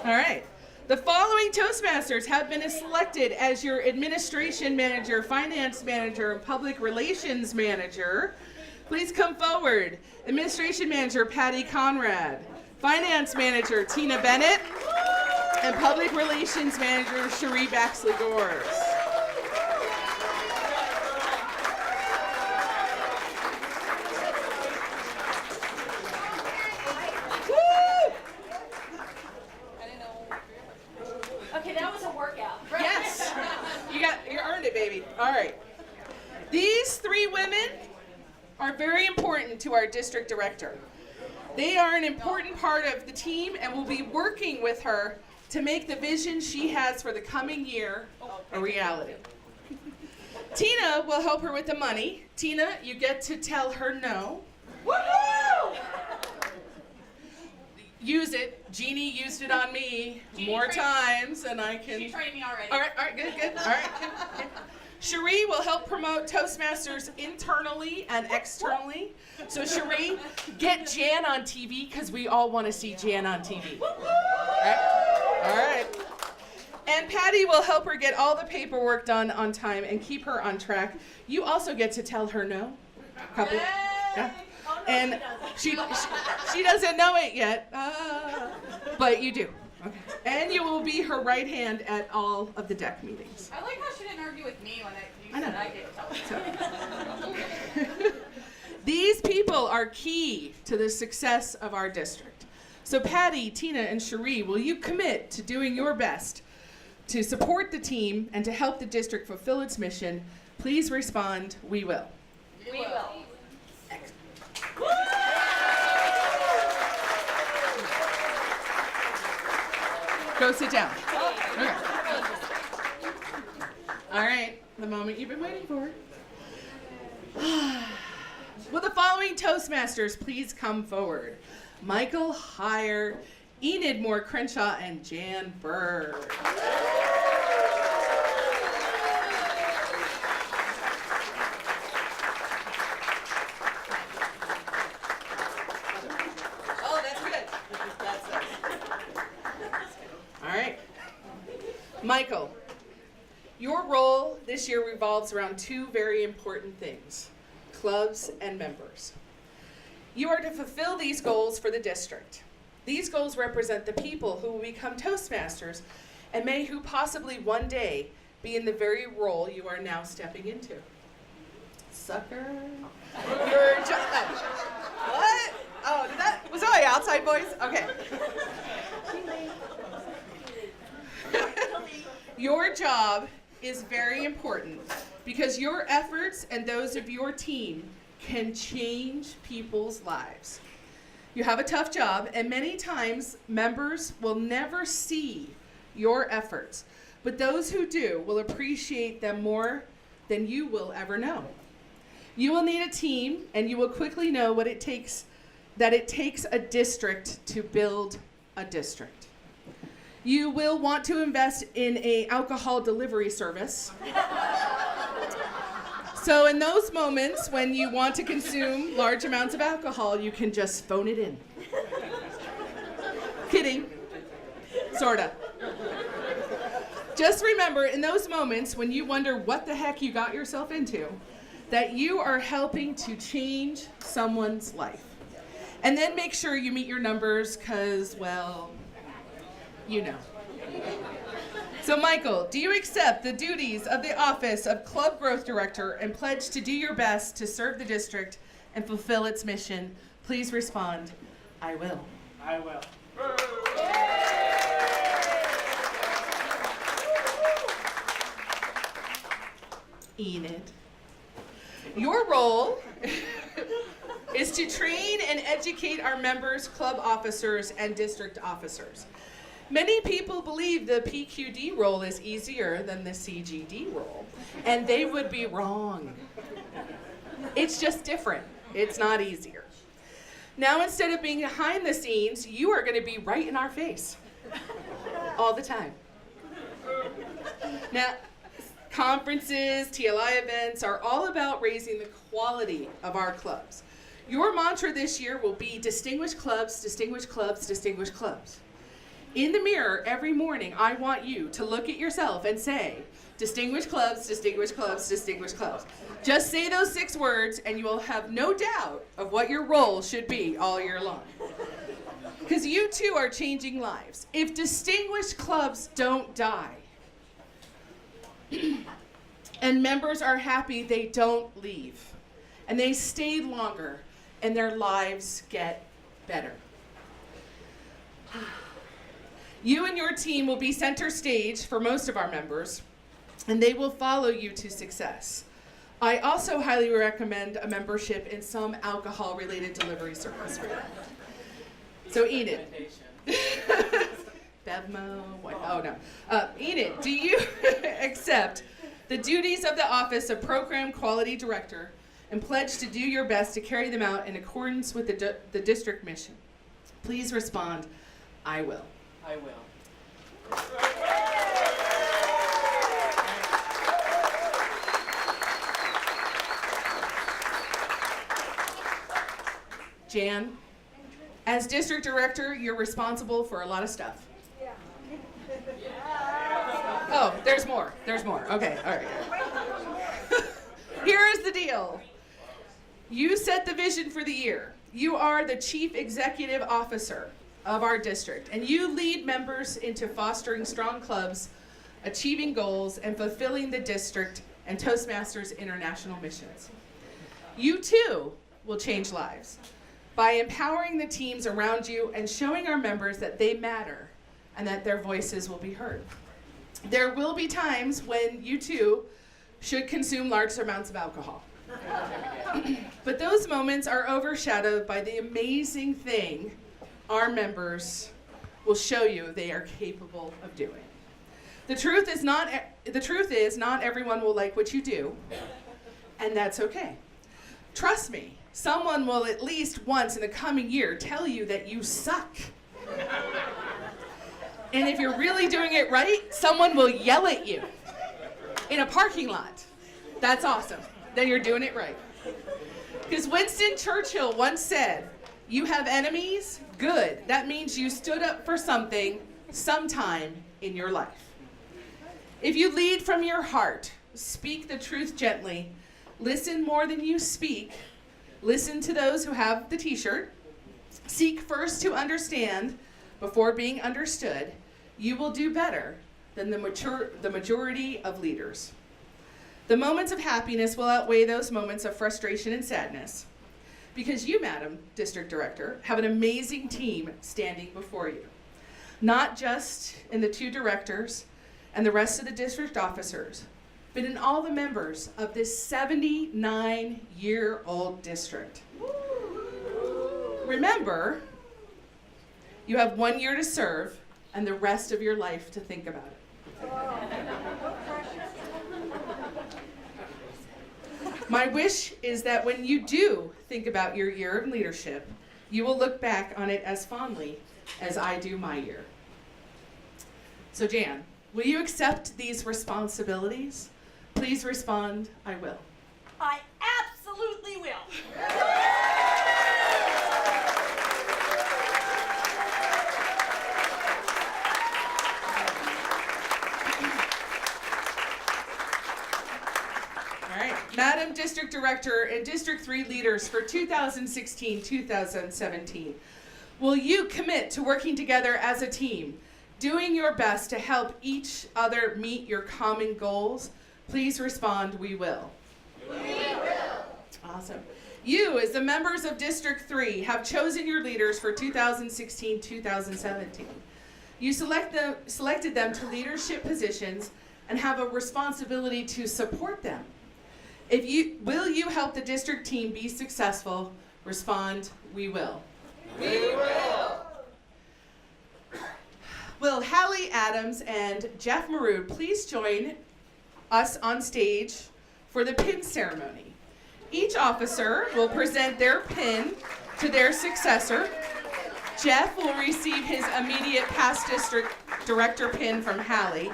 All right. The following Toastmasters have been selected as your administration manager, finance manager, and public relations manager. Please come forward. Administration manager, Patty Conrad. Finance manager, Tina Bennett. And public relations manager, Cherie Baxley-Gores. All right. These three women are very important to our district director. They are an important part of the team and will be working with her to make the vision she has for the coming year a reality. Tina will help her with the money. Tina, you get to tell her no. Woohoo! Use it. Jeannie used it on me more times than I can. She trained me already. All right, good. All right, good. Cherie will help promote Toastmasters internally and externally. So Cherie, get Jan on TV because we all want to see Jan on TV. All right. And Patty will help her get all the paperwork done on time and keep her on track. You also get to tell her no. Yeah. Oh, no, And she doesn't know it yet, but you do. Okay. And you will be her right hand at all of the deck meetings. I like how she didn't argue with me when you said I did tell her. These people are key to the success of our district. So Patty, Tina, and Cherie, will you commit to doing your best to support the team and to help the district fulfill its mission? Please respond, we will. We will. Go sit down. Okay. All right, the moment you've been waiting for. Will the following Toastmasters please come forward? Michael Heyer, Enid Moore Crenshaw, and Jan Berg. Oh, that's good. That's it. All right. Michael, your role this year revolves around two very important things: clubs and members. You are to fulfill these goals for the district. These goals represent the people who will become Toastmasters and may who possibly one day be in the very role you are now stepping into. Sucker. What? Oh, was that my outside voice? Okay. Your job is very important because your efforts and those of your team can change people's lives. You have a tough job, and many times members will never see your efforts, but those who do will appreciate them more than you will ever know. You will need a team, and you will quickly know that it takes a district to build a district. You will want to invest in an alcohol delivery service. So in those moments when you want to consume large amounts of alcohol, you can just phone it in. Kidding. Sorta. Just remember, in those moments when you wonder what the heck you got yourself into, that you are helping to change someone's life. And then make sure you meet your numbers, because, well, you know. So Michael, do you accept the duties of the office of Club Growth Director and pledge to do your best to serve the district and fulfill its mission? Please respond, I will. I will. Enid. Your role is to train and educate our members, club officers, and district officers. Many people believe the PQD role is easier than the CGD role, and they would be wrong. It's just different. It's not easier. Now, instead of being behind the scenes, you are going to be right in our face all the time. Now, conferences, TLI events are all about raising the quality of our clubs. Your mantra this year will be distinguished clubs, distinguished clubs, distinguished clubs. In the mirror every morning, I want you to look at yourself and say, distinguished clubs, distinguished clubs, distinguished clubs. Just say those 6 words and you will have no doubt of what your role should be all year long. Because you too are changing lives. If distinguished clubs don't die, and members are happy they don't leave, and they stay longer, and their lives get better. You and your team will be center stage for most of our members, and they will follow you to success. I also highly recommend a membership in some alcohol-related delivery service for you. So Enid. Bevmo, what? Oh no. Enid, do you accept the duties of the office of Program Quality Director and pledge to do your best to carry them out in accordance with the district mission? Please respond, I will. I will. Jan, as district director, you're responsible for a lot of stuff. Yeah. Oh, there's more. There's more. Okay, all right. Here is the deal. You set the vision for the year. You are the chief executive officer of our district, and you lead members into fostering strong clubs, achieving goals, and fulfilling the district and Toastmasters international missions. You too will change lives by empowering the teams around you and showing our members that they matter and that their voices will be heard. There will be times when you too should consume large amounts of alcohol. But those moments are overshadowed by the amazing thing our members will show you they are capable of doing. The truth is not everyone will like what you do, and that's okay. Trust me, someone will at least once in the coming year tell you that you suck. And if you're really doing it right, someone will yell at you in a parking lot. That's awesome. Then you're doing it right. Because Winston Churchill once said, you have enemies? Good. That means you stood up for something sometime in your life. If you lead from your heart, speak the truth gently, listen more than you speak, listen to those who have the t-shirt, seek first to understand before being understood, you will do better than the majority of leaders. The moments of happiness will outweigh those moments of frustration and sadness, because you, Madam District Director, have an amazing team standing before you. Not just in the 2 directors and the rest of the district officers, but in all the members of this 79-year-old district. Remember, you have 1 year to serve and the rest of your life to think about it. My wish is that when you do think about your year of leadership, you will look back on it as fondly as I do my year. So Jan, will you accept these responsibilities? Please respond, I will. I absolutely will. Madam District Director and District 3 leaders for 2016-2017, will you commit to working together as a team, doing your best to help each other meet your common goals? Please respond, we will. We will. Awesome. You, as the members of District 3, have chosen your leaders for 2016-2017. You selected them to leadership positions and have a responsibility to support them. Will you help the district team be successful? Respond, we will. We will. Will Hallie Adams and Jeff Morud please join us on stage for the pin ceremony? Each officer will present their pin to their successor. Jeff will receive his immediate past district director pin from Hallie.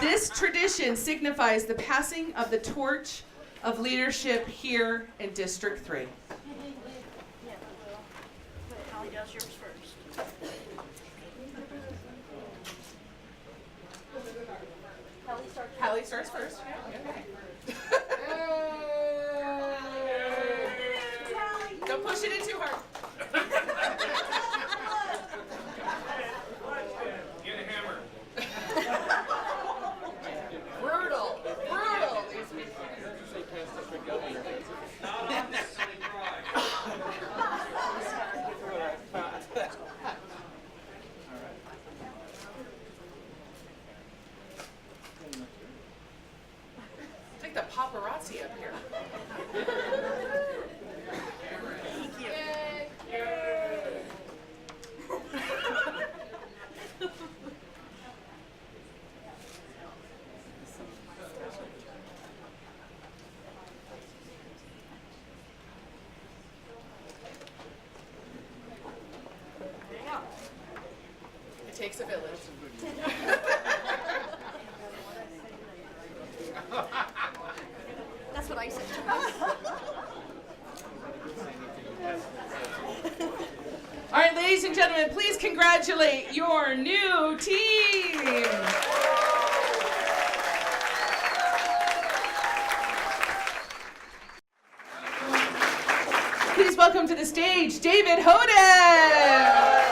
This tradition signifies the passing of the torch of leadership here in District 3. Holly does yours first. Hallie starts first. Okay. Don't push it in too hard. Get a hammer. Brutal. Brutal. Not unnecessarily dry. It's like the paparazzi up here. It takes a village. That's what I said. All right, ladies and gentlemen, please congratulate your new team. Please welcome to the stage, David Hoden.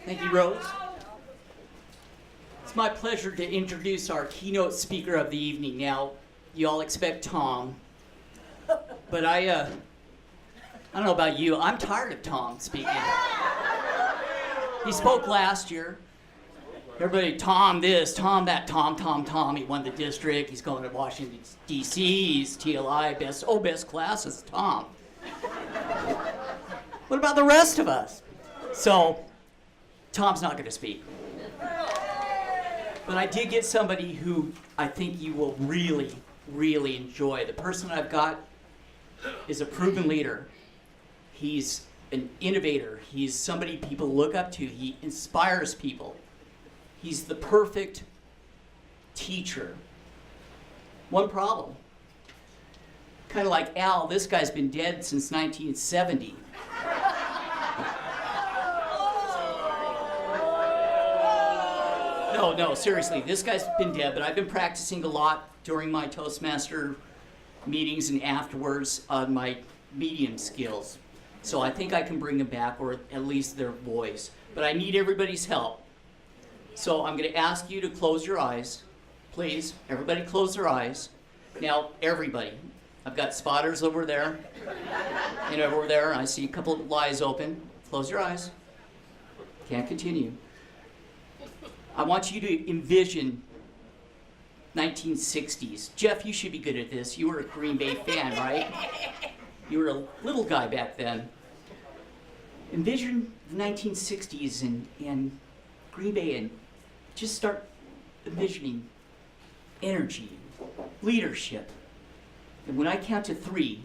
Thank you, Rose. It's my pleasure to introduce our keynote speaker of the evening. Now, you all expect Tom, but I don't know about you, I'm tired of Tom speaking. He spoke last year. Everybody, Tom this, Tom that, Tom. He won the district. He's going to Washington, D.C. He's TLI, best class is Tom. What about the rest of us? So, Tom's not going to speak. But I did get somebody who I think you will really, really enjoy. The person I've got is a proven leader. He's an innovator. He's somebody people look up to. He inspires people. He's the perfect teacher. One problem. Kind of like Al, this guy's been dead since 1970. No, seriously, this guy's been dead, but I've been practicing a lot during my Toastmaster meetings and afterwards on my medium skills. So I think I can bring them back, or at least their voice. But I need everybody's help. So I'm going to ask you to close your eyes. Please, everybody close their eyes. Now, everybody. I've got spotters over there and over there. I see a couple of eyes open. Close your eyes. Can't continue. I want you to envision 1960s. Jeff, you should be good at this. You were a Green Bay fan, right? You were a little guy back then. Envision the 1960s and Green Bay, and just start envisioning energy, leadership. And when I count to 3,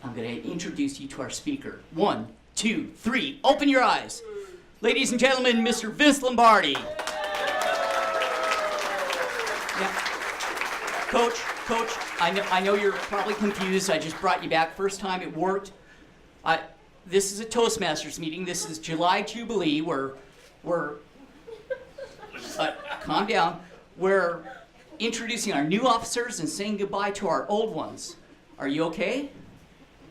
I'm going to introduce you to our speaker. 1, 2, 3. Open your eyes. Ladies and gentlemen, Mr. Vince Lombardi. Now, Coach, I know you're probably confused. I just brought you back. First time it worked. This is a Toastmasters meeting. This is July Jubilee. We're calm down. We're introducing our new officers and saying goodbye to our old ones. Are you okay?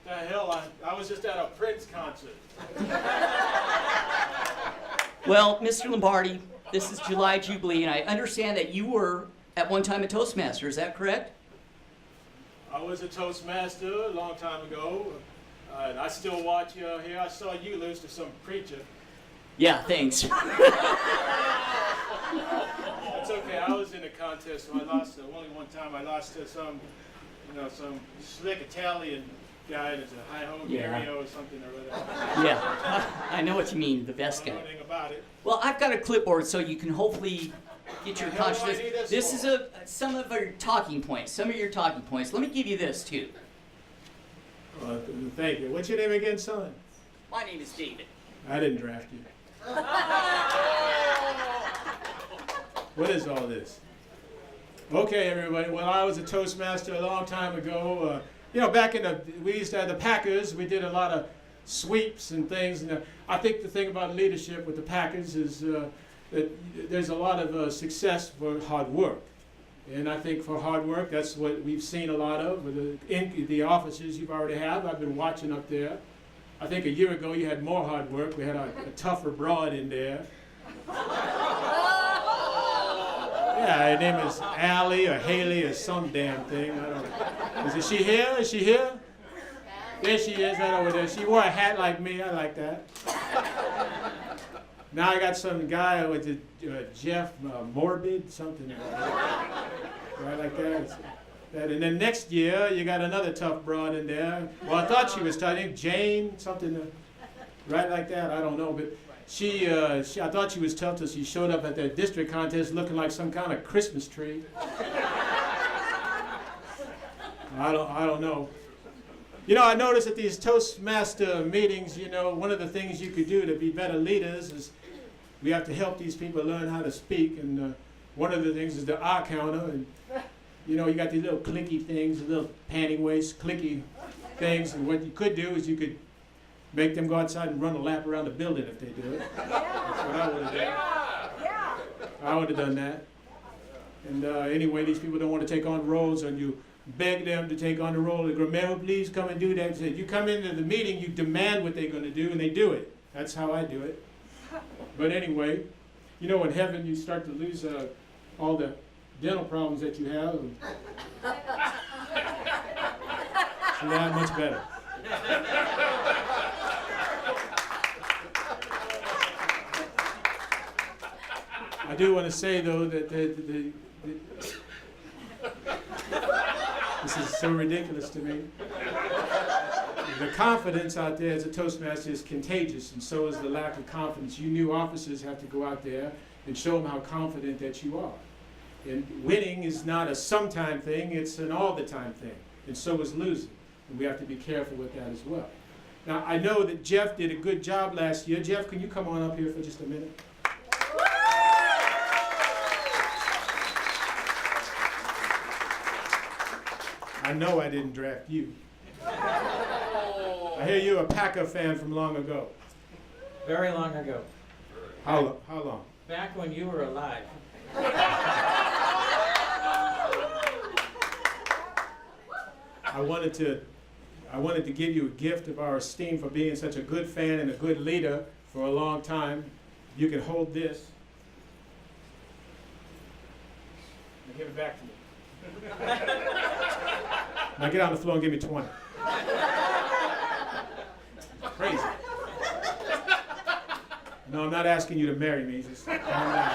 What the hell? I was just at a Prince concert. Well, Mr. Lombardi, this is July Jubilee, and I understand that you were at one time a Toastmaster. Is that correct? I was a Toastmaster a long time ago, and I still watch here. I saw you lose to some preacher. Yeah, thanks. It's okay. I was in a contest, so I lost. Only one time I lost to some slick Italian guy that's a high-ho Dario or something or whatever. Yeah, I know what you mean, the best I don't guy. know anything about it. Well, I've got a clipboard so you can hopefully get your What the hell do I consciousness. need this This for? is some of your talking points. Some of your talking points. Let me give you this too. Thank you. What's your name again, son? My name is David. I didn't draft you. What is all this? Okay, everybody. Well, I was a Toastmaster a long time ago. Back in we used to have the Packers. We did a lot of sweeps and things. And I think the thing about leadership with the Packers is that there's a lot of success for hard work. And I think for hard work, that's what we've seen a lot of with the officers you've already have. I've been watching up there. I think a year ago you had more hard work. We had a tougher broad in there. Yeah, her name is Allie or Haley or some damn thing. I don't know. Is she here? Is she here? There she is, right over there. She wore a hat like me. I like that. Now I got some guy with Jeff Morbid, something right like that. And then next year you got another tough broad in there. Well, I thought she was tough. Jane, something right like that. I don't know, but I thought she was tough till she showed up at that district contest looking like some kind of Christmas tree. I don't know. I noticed at these Toastmaster meetings, one of the things you could do to be better leaders is we have to help these people learn how to speak. And one of the things is the eye counter. And, you got these little clicky things, little panty waist, clicky things. And what you could do is you could make them go outside and run a lap around the building if they do it. That's what I would have done. I would have done that. And anyway, these people don't want to take on roles, and you beg them to take on the role. Romero, please come and do that. You come into the meeting, you demand what they're going to do, and they do it. That's how I do it. But anyway, in heaven you start to lose all the dental problems that you have. And it's not much better. I do want to say, though, that this is so ridiculous to me. The confidence out there as a Toastmaster is contagious, and so is the lack of confidence. You new officers have to go out there and show them how confident that you are. And winning is not a sometime thing, it's an all-the-time thing. And so is losing. And we have to be careful with that as well. Now, I know that Jeff did a good job last year. Jeff, can you come on up here for just a minute? I know I didn't draft you. I hear you're a Packer fan from long ago. Very long ago. How long? Back when you were alive. I wanted to give you a gift of our esteem for being such a good fan and a good leader for a long time. You can hold this. Now give it back to me. Now get on the floor and give me 20. Crazy. No, I'm not asking you to marry me. Just calm down.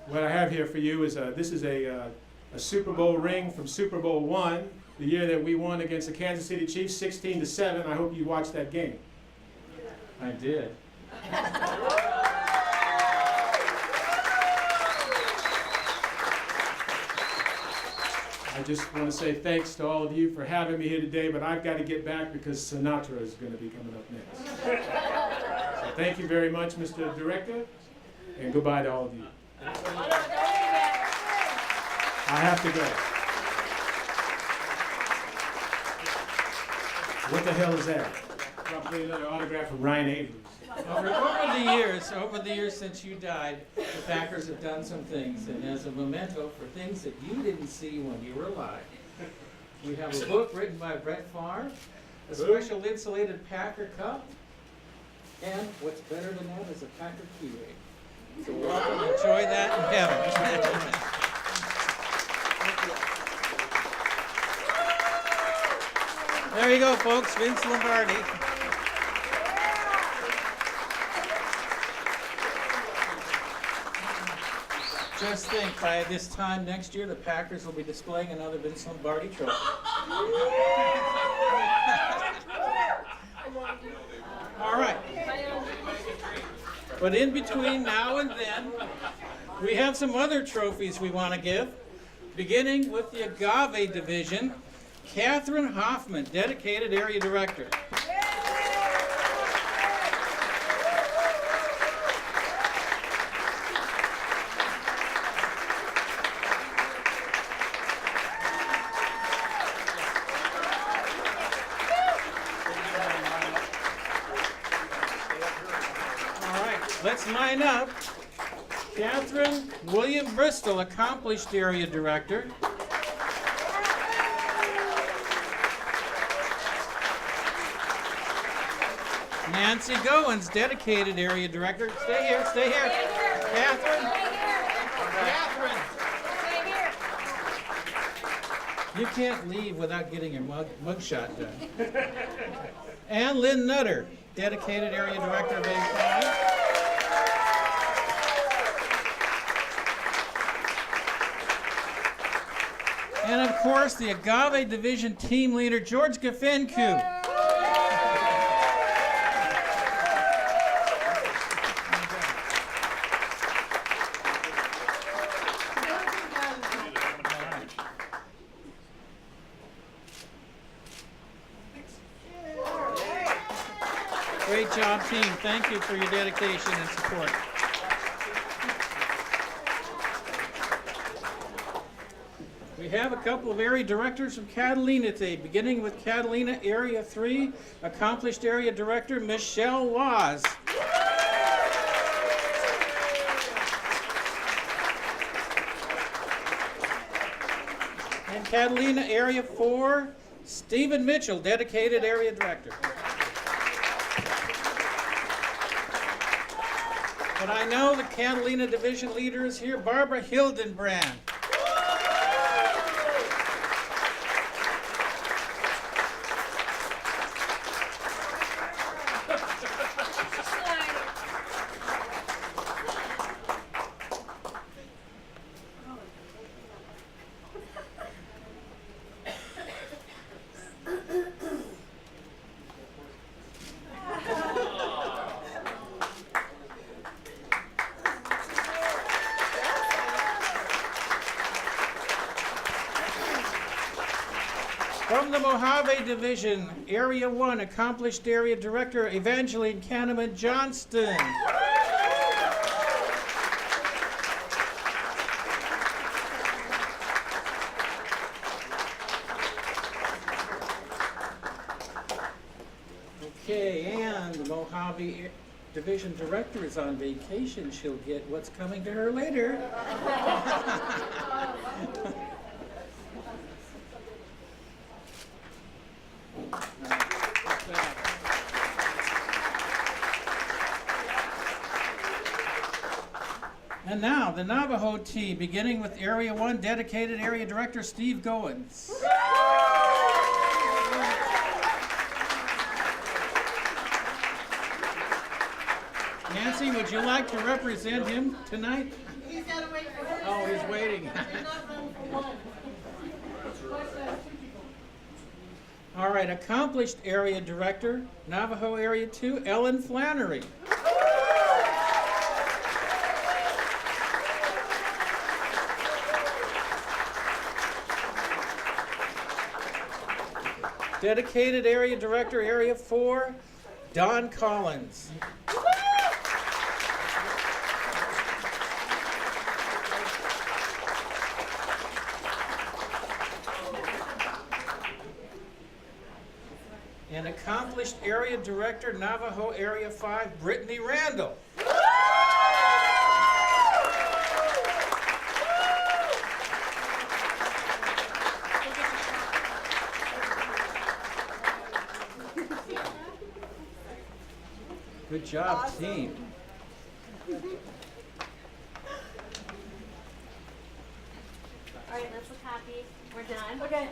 What I have here for you is this is a Super Bowl ring from Super Bowl I, the year that we won against the Kansas City Chiefs, 16-7. I hope you watched that game. I did. I just want to say thanks to all of you for having me here today, but I've got to get back because Sinatra is going to be coming up next. So thank you very much, Mr. Director, and goodbye to all of you. I have to go. What the hell is that? Probably another autograph from Ryan Avery. Over the years since you died, the Packers have done some things, and as a memento for things that you didn't see when you were alive, we have a book written by Brett Favre, a special insulated Packer cup, and what's better than that is a Packer keyring. So welcome, enjoy that in heaven. There you go, folks, Vince Lombardi. Just think, by this time next year, the Packers will be displaying another Vince Lombardi trophy. All right. But in between now and then, we have some other trophies we want to give, beginning with the Agave Division. Catherine Hoffman, Dedicated Area Director. Let's line up. Catherine William Bristol, accomplished area director. Nancy Goins, dedicated area director. Stay here, stay here. Catherine. Catherine. You can't leave without getting your mugshot done. And Lynn Nutter, dedicated area director of A5. And of course, the Agave Division team leader, George Gafenku. Great job, team. Thank you for your dedication and support. We have a couple of area directors from Catalina today, beginning with Catalina Area 3, accomplished area director Michelle Waz. And Catalina Area 4, Stephen Mitchell, dedicated area director. But I know the Catalina Division leader is here, Barbara Hildenbrand. From the Mojave Division, Area 1, accomplished area director Evangeline Kahneman Johnston. Okay, and the Mojave Division director is on vacation. She'll get what's coming to her later. And now, the Navajo team, beginning with Area 1, dedicated area director Steve Goins. Nancy, would you like to represent him tonight? He's got to wait for her. Oh, he's waiting. All right, accomplished area director, Navajo Area 2, Ellen Flannery. Dedicated area director, Area 4, Don Collins. And accomplished area director, Navajo Area 5, Brittany Randall. Good job, team. All right, let's look happy. We're done. Okay.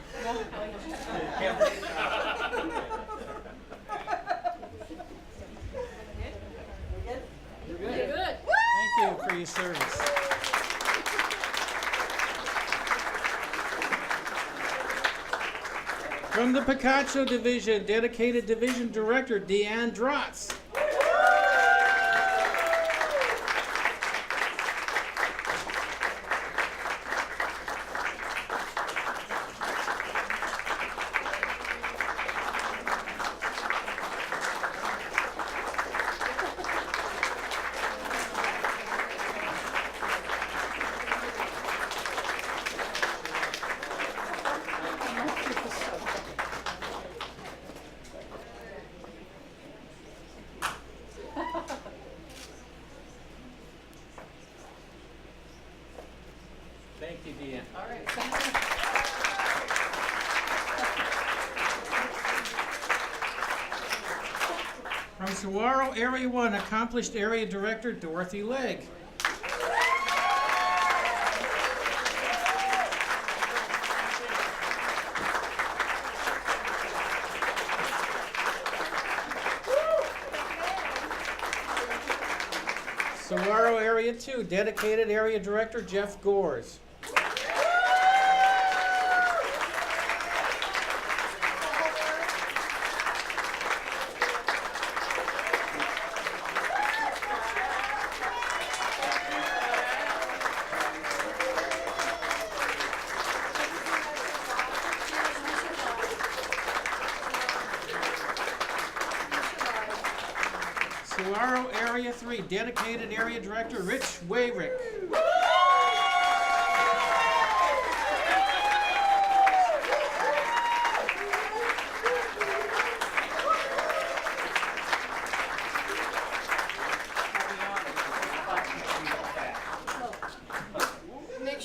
You're good. Thank you for your service. From the Picacho Division, dedicated division director Deanne Drotz. Thank you, Deanne. All right, thank you. From Saguaro Area 1, accomplished area director Dorothy Legg. Saguaro Area 2, dedicated area director Jeff Gores. Saguaro Area 3, dedicated area director Rich Wayrick.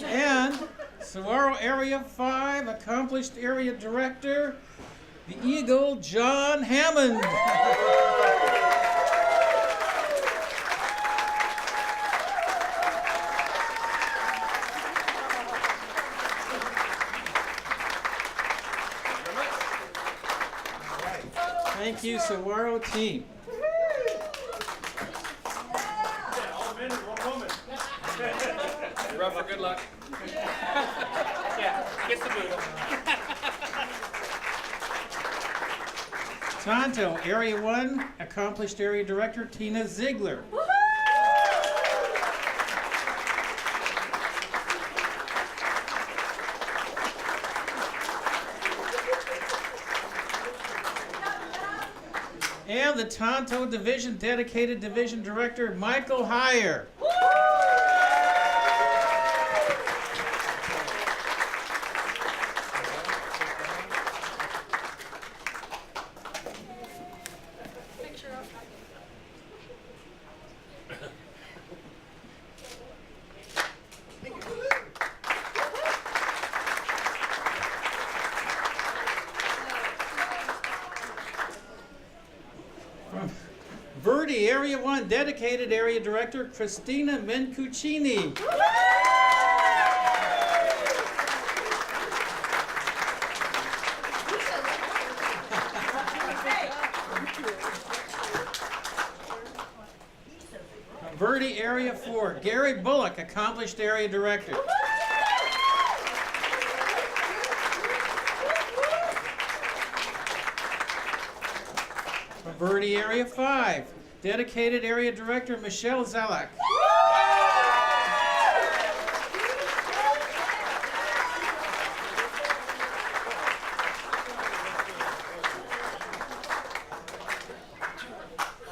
And Saguaro Area 5, accomplished area director, the Eagle John Hammond. Thank you, Saguaro team. All men and one woman. You're up for good luck. Yeah, get the boot. Tonto, Area 1, accomplished area director Tina Ziegler. And the Tonto Division, dedicated division director Michael Heyer. Verde, Area 1, dedicated area director Christina Mencucini. Verde, Area 4, Gary Bullock, accomplished area director. Verde Area 5, dedicated area director Michelle Zelak.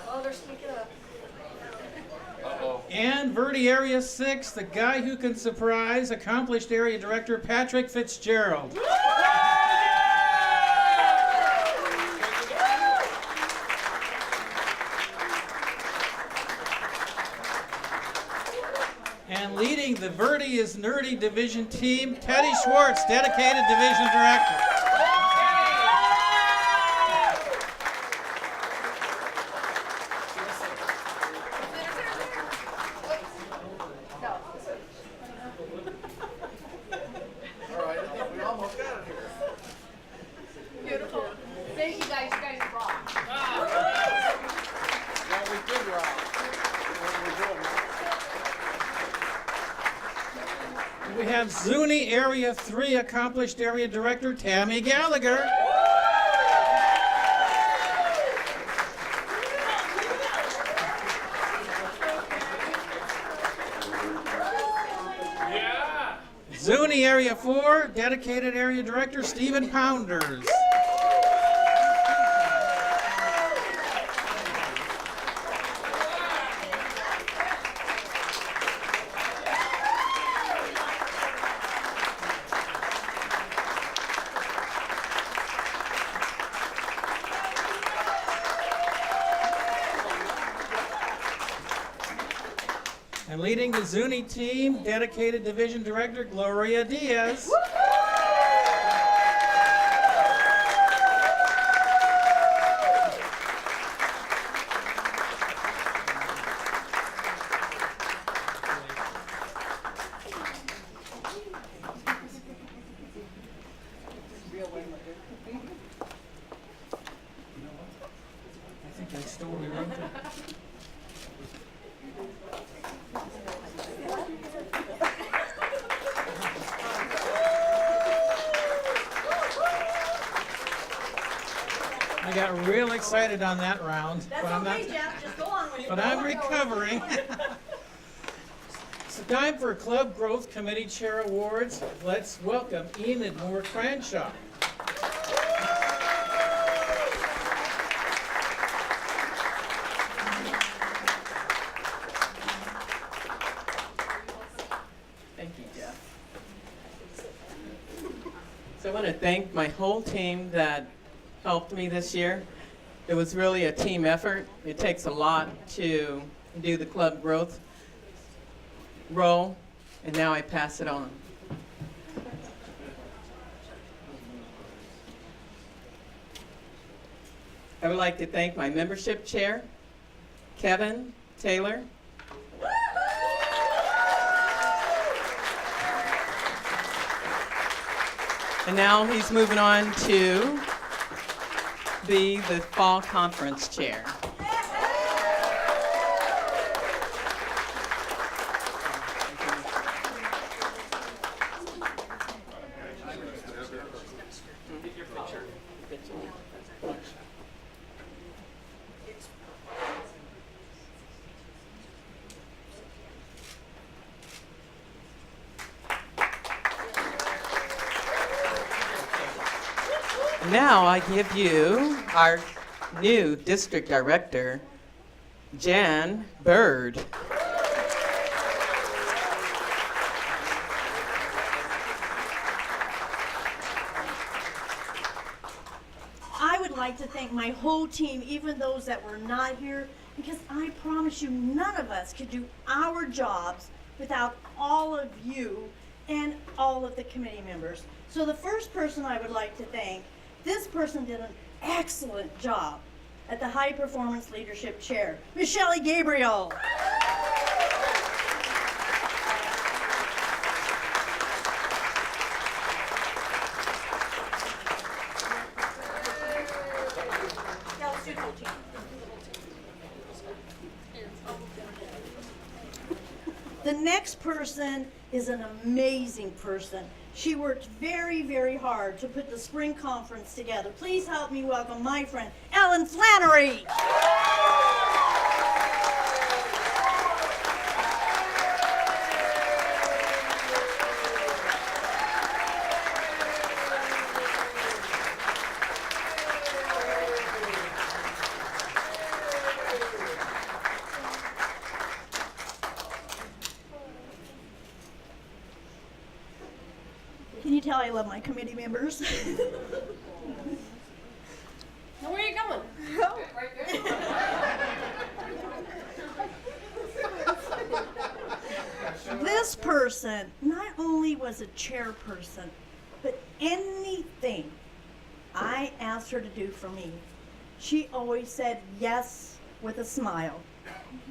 Oh, they're sneaking up. And Verde Area 6, the guy who can surprise, accomplished area director Patrick Fitzgerald. And leading the Verde is Nerdy Division team, Teddy Schwartz, dedicated division director. Beautiful. Thank you guys. You guys rock. Yeah, we did rock. We have Zuni Area 3, accomplished area director Tammy Gallagher. Yeah. Zuni Area 4, dedicated area director Stephen Pounders. And leading the Zuni team, dedicated division director Gloria Diaz. I think I stole your own. I got real excited on that round, but I'm not. Jeff. Just go on with it. But I'm recovering. It's time for Club Growth Committee Chair Awards. Let's welcome Enid Moore Cranshaw. Thank you, Jeff. So I want to thank my whole team that helped me this year. It was really a team effort. It takes a lot to do the club growth role, and now I pass it on. I would like to thank my membership chair, Kevin Taylor. And now he's moving on to be the fall conference chair. Now I give you our new district director, Jan Bird. I would like to thank my whole team, even those that were not here, because I promise you none of us could do our jobs without all of you and all of the committee members. So the first person I would like to thank, this person did an excellent job at the High Performance Leadership Chair, Michelle Gabriel. The next person is an amazing person. She worked very, very hard to put the spring conference together. Please help me welcome my friend, Ellen Flannery. Can you tell I love my committee members? Now where are you going? Right there. This person not only was a chairperson, but anything I asked her to do for me, she always said yes with a smile.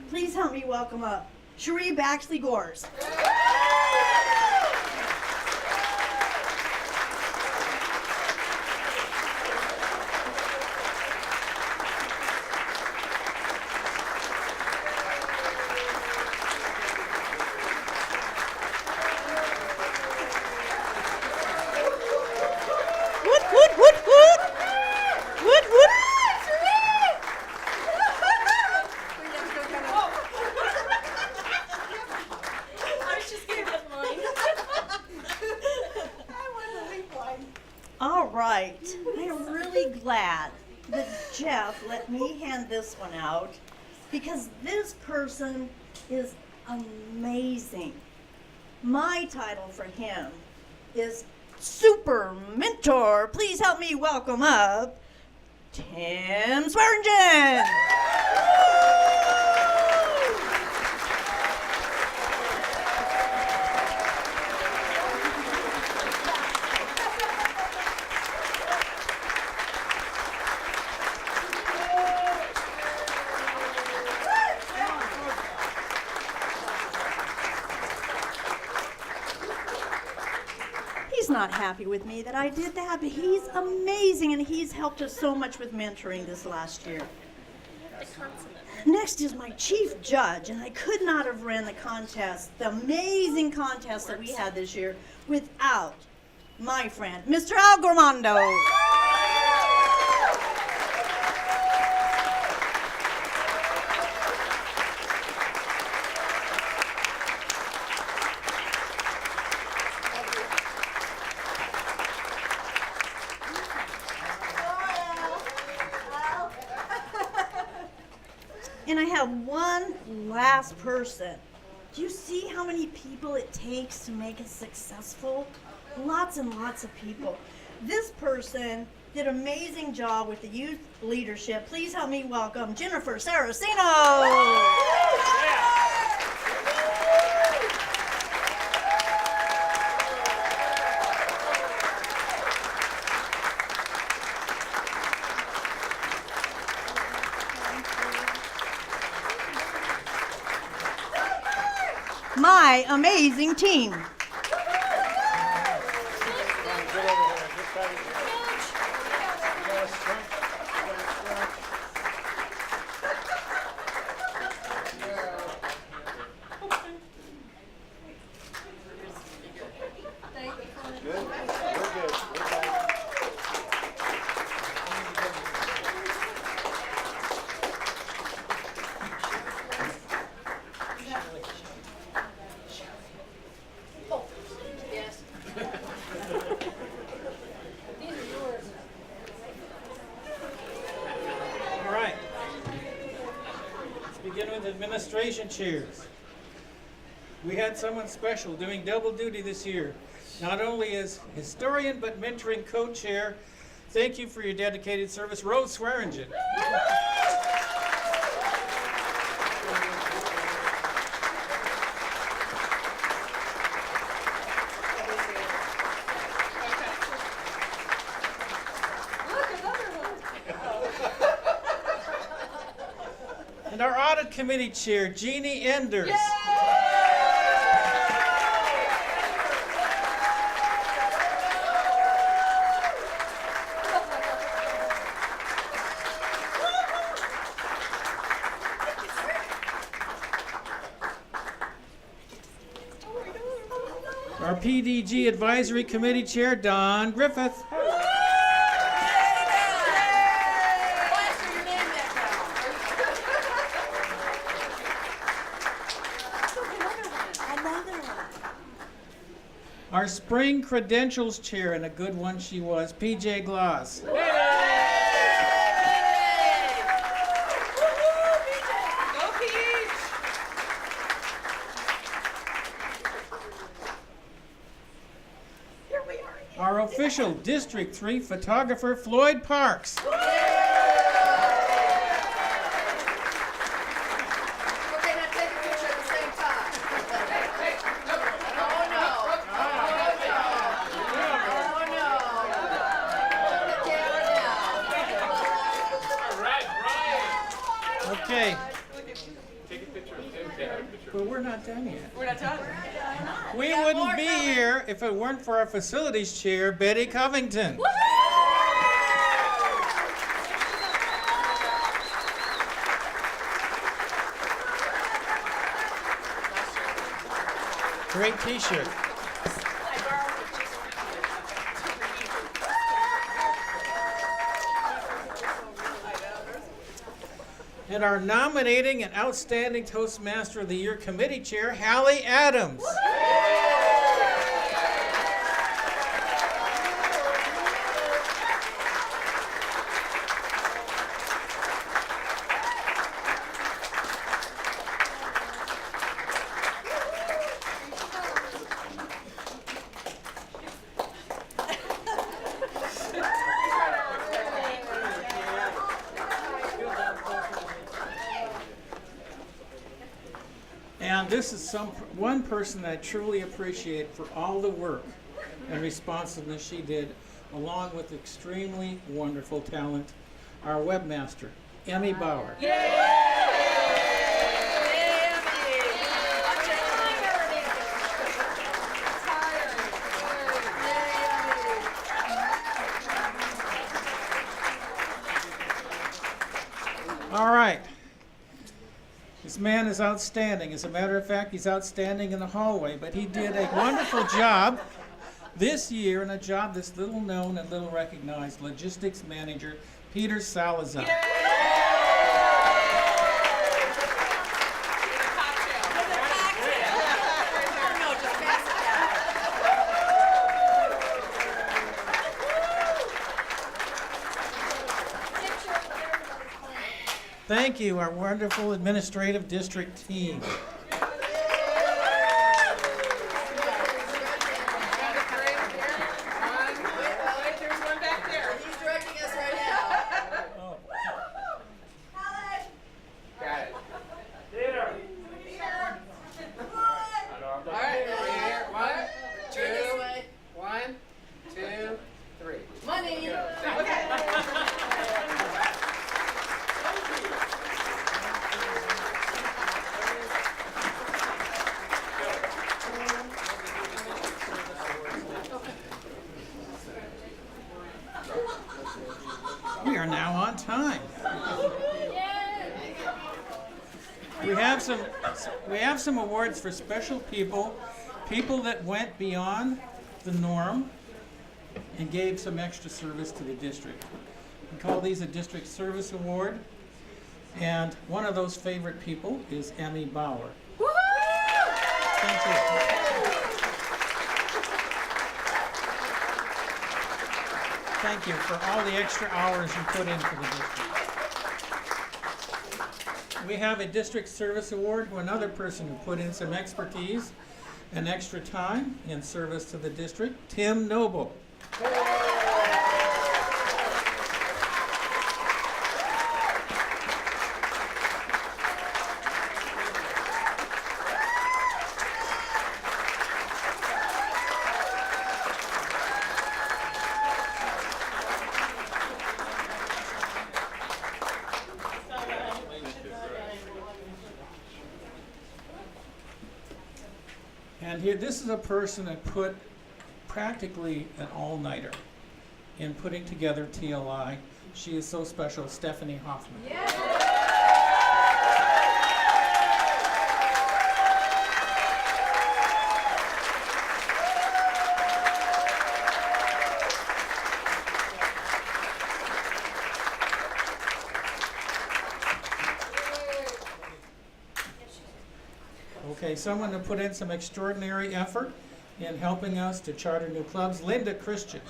Please help me welcome up Cherie Baxley-Gores. All right, I am really glad that Jeff let me hand this one out because this person is amazing. My title for him is Super Mentor. Please help me welcome up Tim Swearingen. not happy with me that I did that, but he's amazing and he's helped us so much with mentoring this last year. Next is my chief judge, and I could not have ran the contest, the amazing contest that we had this year, without my friend, Mr. Al Gormando. And I have one last person. Do you see how many people it takes to make it successful? Lots and lots of people. This person did an amazing job with the youth leadership. Please help me welcome Jennifer Saraceno. My amazing team. Administration chairs. We had someone special doing double duty this year. Not only as historian, but mentoring co-chair. Thank you for your dedicated service, Rose Swearingen. And our audit committee chair, Jeannie Enders. Yay! Our PDG advisory committee chair, Don Griffith. Our spring credentials chair, and a good one she was, PJ Gloss. Our official District 3 photographer, Floyd Parks. Okay. But we're not done yet. We're not done. We wouldn't be here if it weren't for our facilities chair, Betty Covington. Great t-shirt. And our nominating and outstanding Toastmaster of the Year committee chair, Hallie Adams. And this is one person that I truly appreciate for all the work and responsiveness she did, along with extremely wonderful talent, our webmaster, Emmy Bauer. This man is outstanding. As a matter of fact, he's outstanding in the hallway, but he did a wonderful job this year, and a job that's little known and little recognized, logistics manager Peter Salazar. Thank you, our wonderful administrative district team. There's one back there. He's directing us right now. Oh. Got it. Theater. All right, here. 1, 2, 3. Money. We are now on time. We have some awards for special people that went beyond the norm and gave some extra service to the district. We call these a District Service Award, and one of those favorite people is Emmy Bauer. Thank you. Thank you for all the extra hours you put into the district. We have a District Service Award to another person who put in some expertise and extra time in service to the district, Tim Noble. And here, this is a person that put practically an all-nighter in putting together TLI. She is so special, Stephanie Hoffman. Okay, someone to put in some extraordinary effort in helping us to charter new clubs, Linda Christian.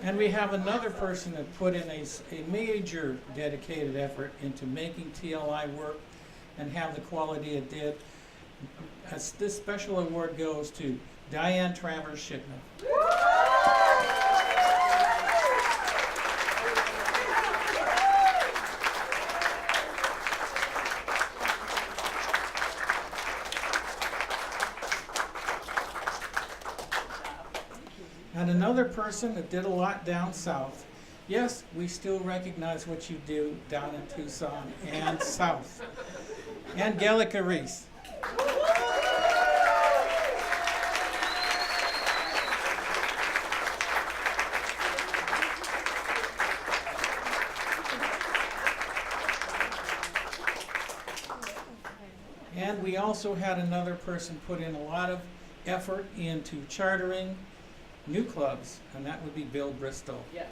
And we have another person that put in a major dedicated effort into making TLI work and have the quality it did. This special award goes to Diane Travers Shipman. And another person that did a lot down south. Yes, we still recognize what you do down in Tucson and south. Angelica Reese. And we also had another person put in a lot of effort into chartering new clubs, and that would be Bill Bristol. Yeah.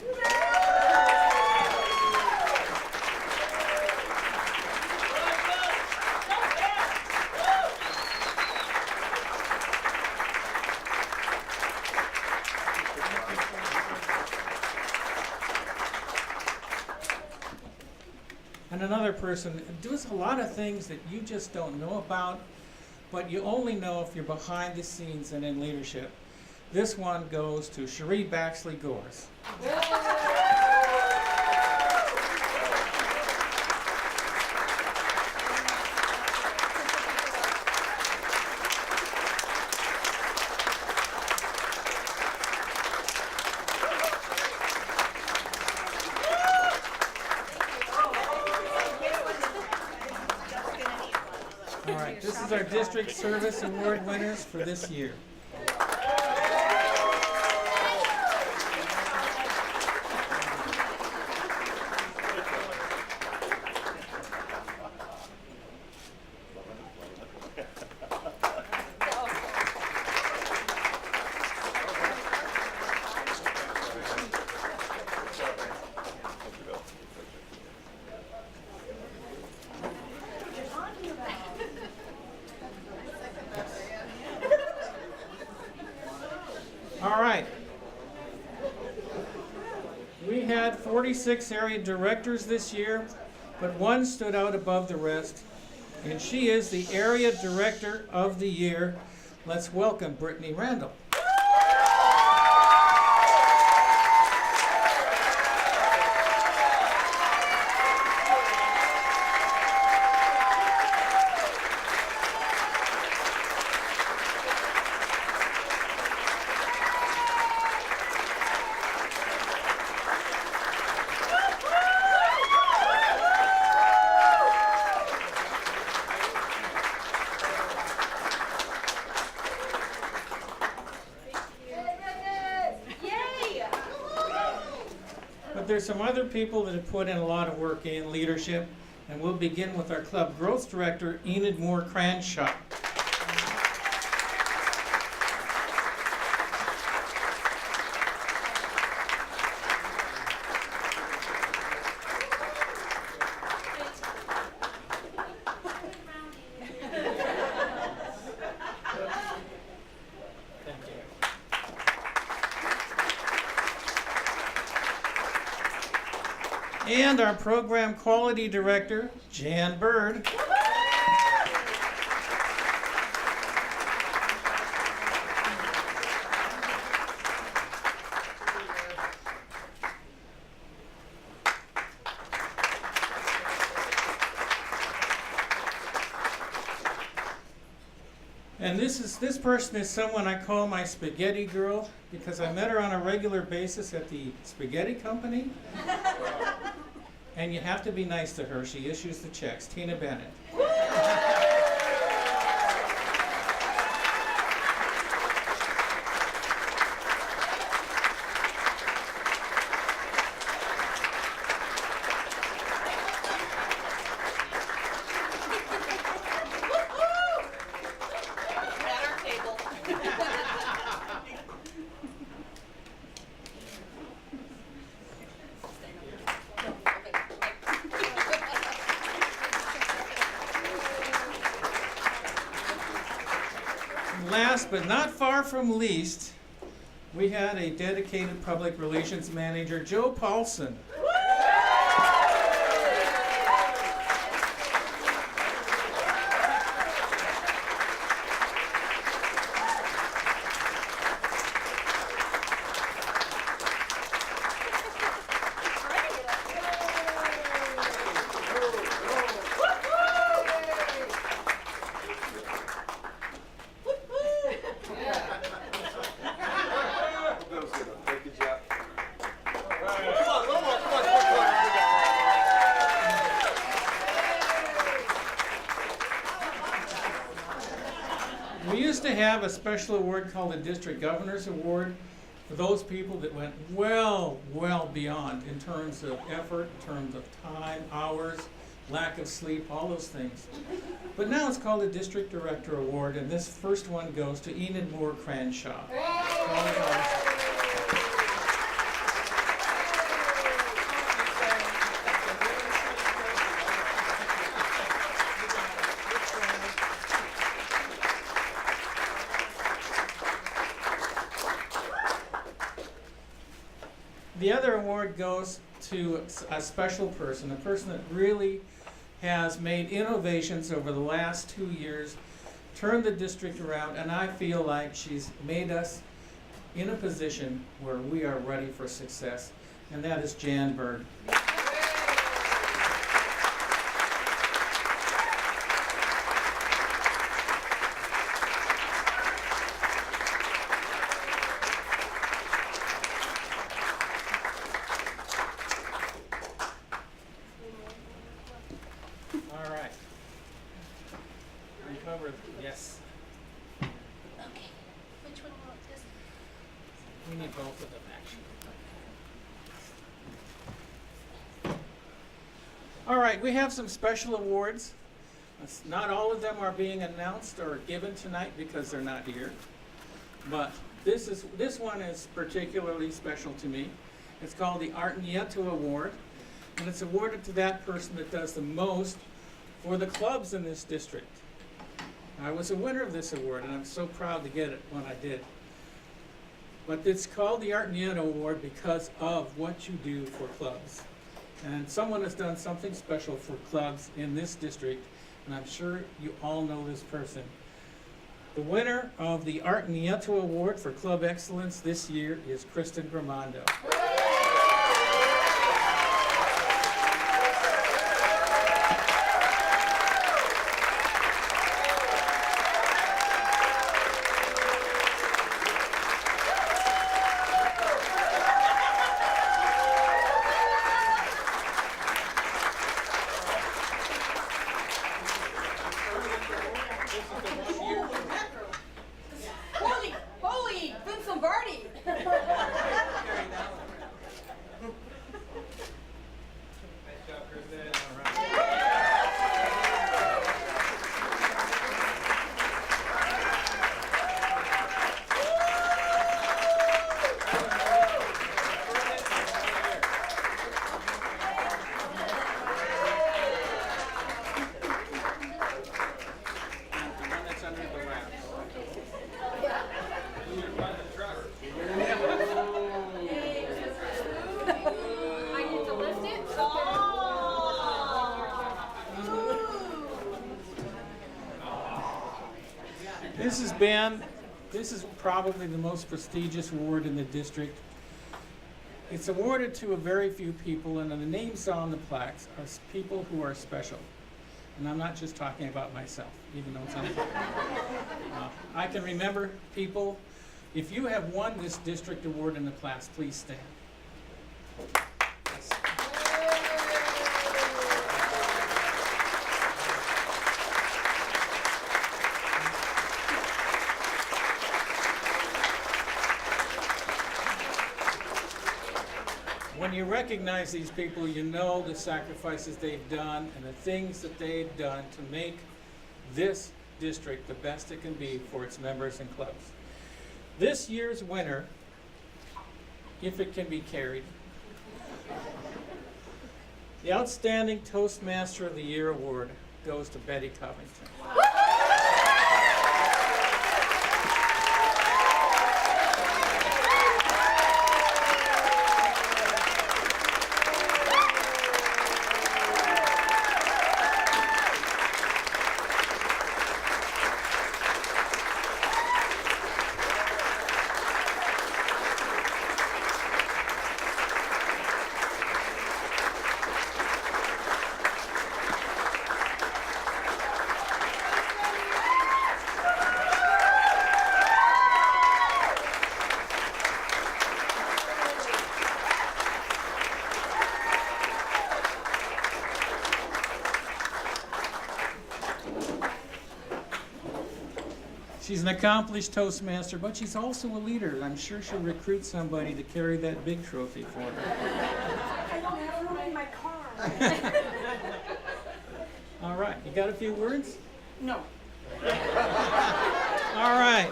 And another person does a lot of things that you just don't know about, but you only know if you're behind the scenes and in leadership. This one goes to Cherie Baxley Gores. is our District Service Award winners for this year. All right. We had 46 area directors this year, but one stood out above the rest, and she is the Area Director of the Year. Let's welcome Brittany Randall. But there's some other people that have put in a lot of work in leadership, and we'll begin with our Club Growth Director, Enid Moore Cranshaw. And our Program Quality Director, Jan Bird. And this person is someone I call my spaghetti girl, because I met her on a regular basis at the spaghetti company. And you have to be nice to her. She issues the checks. Tina Bennett. At our table. Last but not far from least, we had a dedicated public relations manager, Joe Paulson. We used to have a special award called the District Governor's Award for those people that went well beyond in terms of effort, in terms of time, hours, lack of sleep, all those things. But now it's called the District Director Award, and this first one goes to Enid Moore Cranshaw. The other award goes to a special person, a person that really has made innovations over the last 2 years, turned the district around, and I feel like she's made us in a position where we are ready for success, and that is Jan Bird. All right. We covered We need both of them, actually. All right, we have some special awards. Not all of them are being announced or given tonight because they're not here. But this one is particularly special to me. It's called the Nieto Award, and it's awarded to that person that does the most for the clubs in this district. I was a winner of this award, and I'm so proud to get it when I did. But it's called the Nieto Award because of what you do for clubs. And someone has done something special for clubs in this district, and I'm sure you all know this person. The winner of the Nieto Award for Club Excellence this year is Kristen Gramando. Holy, Vince Lombardi! This is probably the most prestigious award in the district. It's awarded to a very few people, and the names on the plaques are people who are special. And I'm not just talking about myself, even though it's on the plaque. I can remember people. If you have won this district award in the class, please stand. Yes. When you recognize these people, you know the sacrifices they've done and the things that they've done to make this district the best it can be for its members and clubs. This year's winner, if it can be carried, the Outstanding Toastmaster of the Year Award goes to Betty Covington. She's an accomplished Toastmaster, but she's also a leader. I'm sure she'll recruit somebody to carry that big trophy for her. I don't have room in my car. All right, you got a few words? No. All right.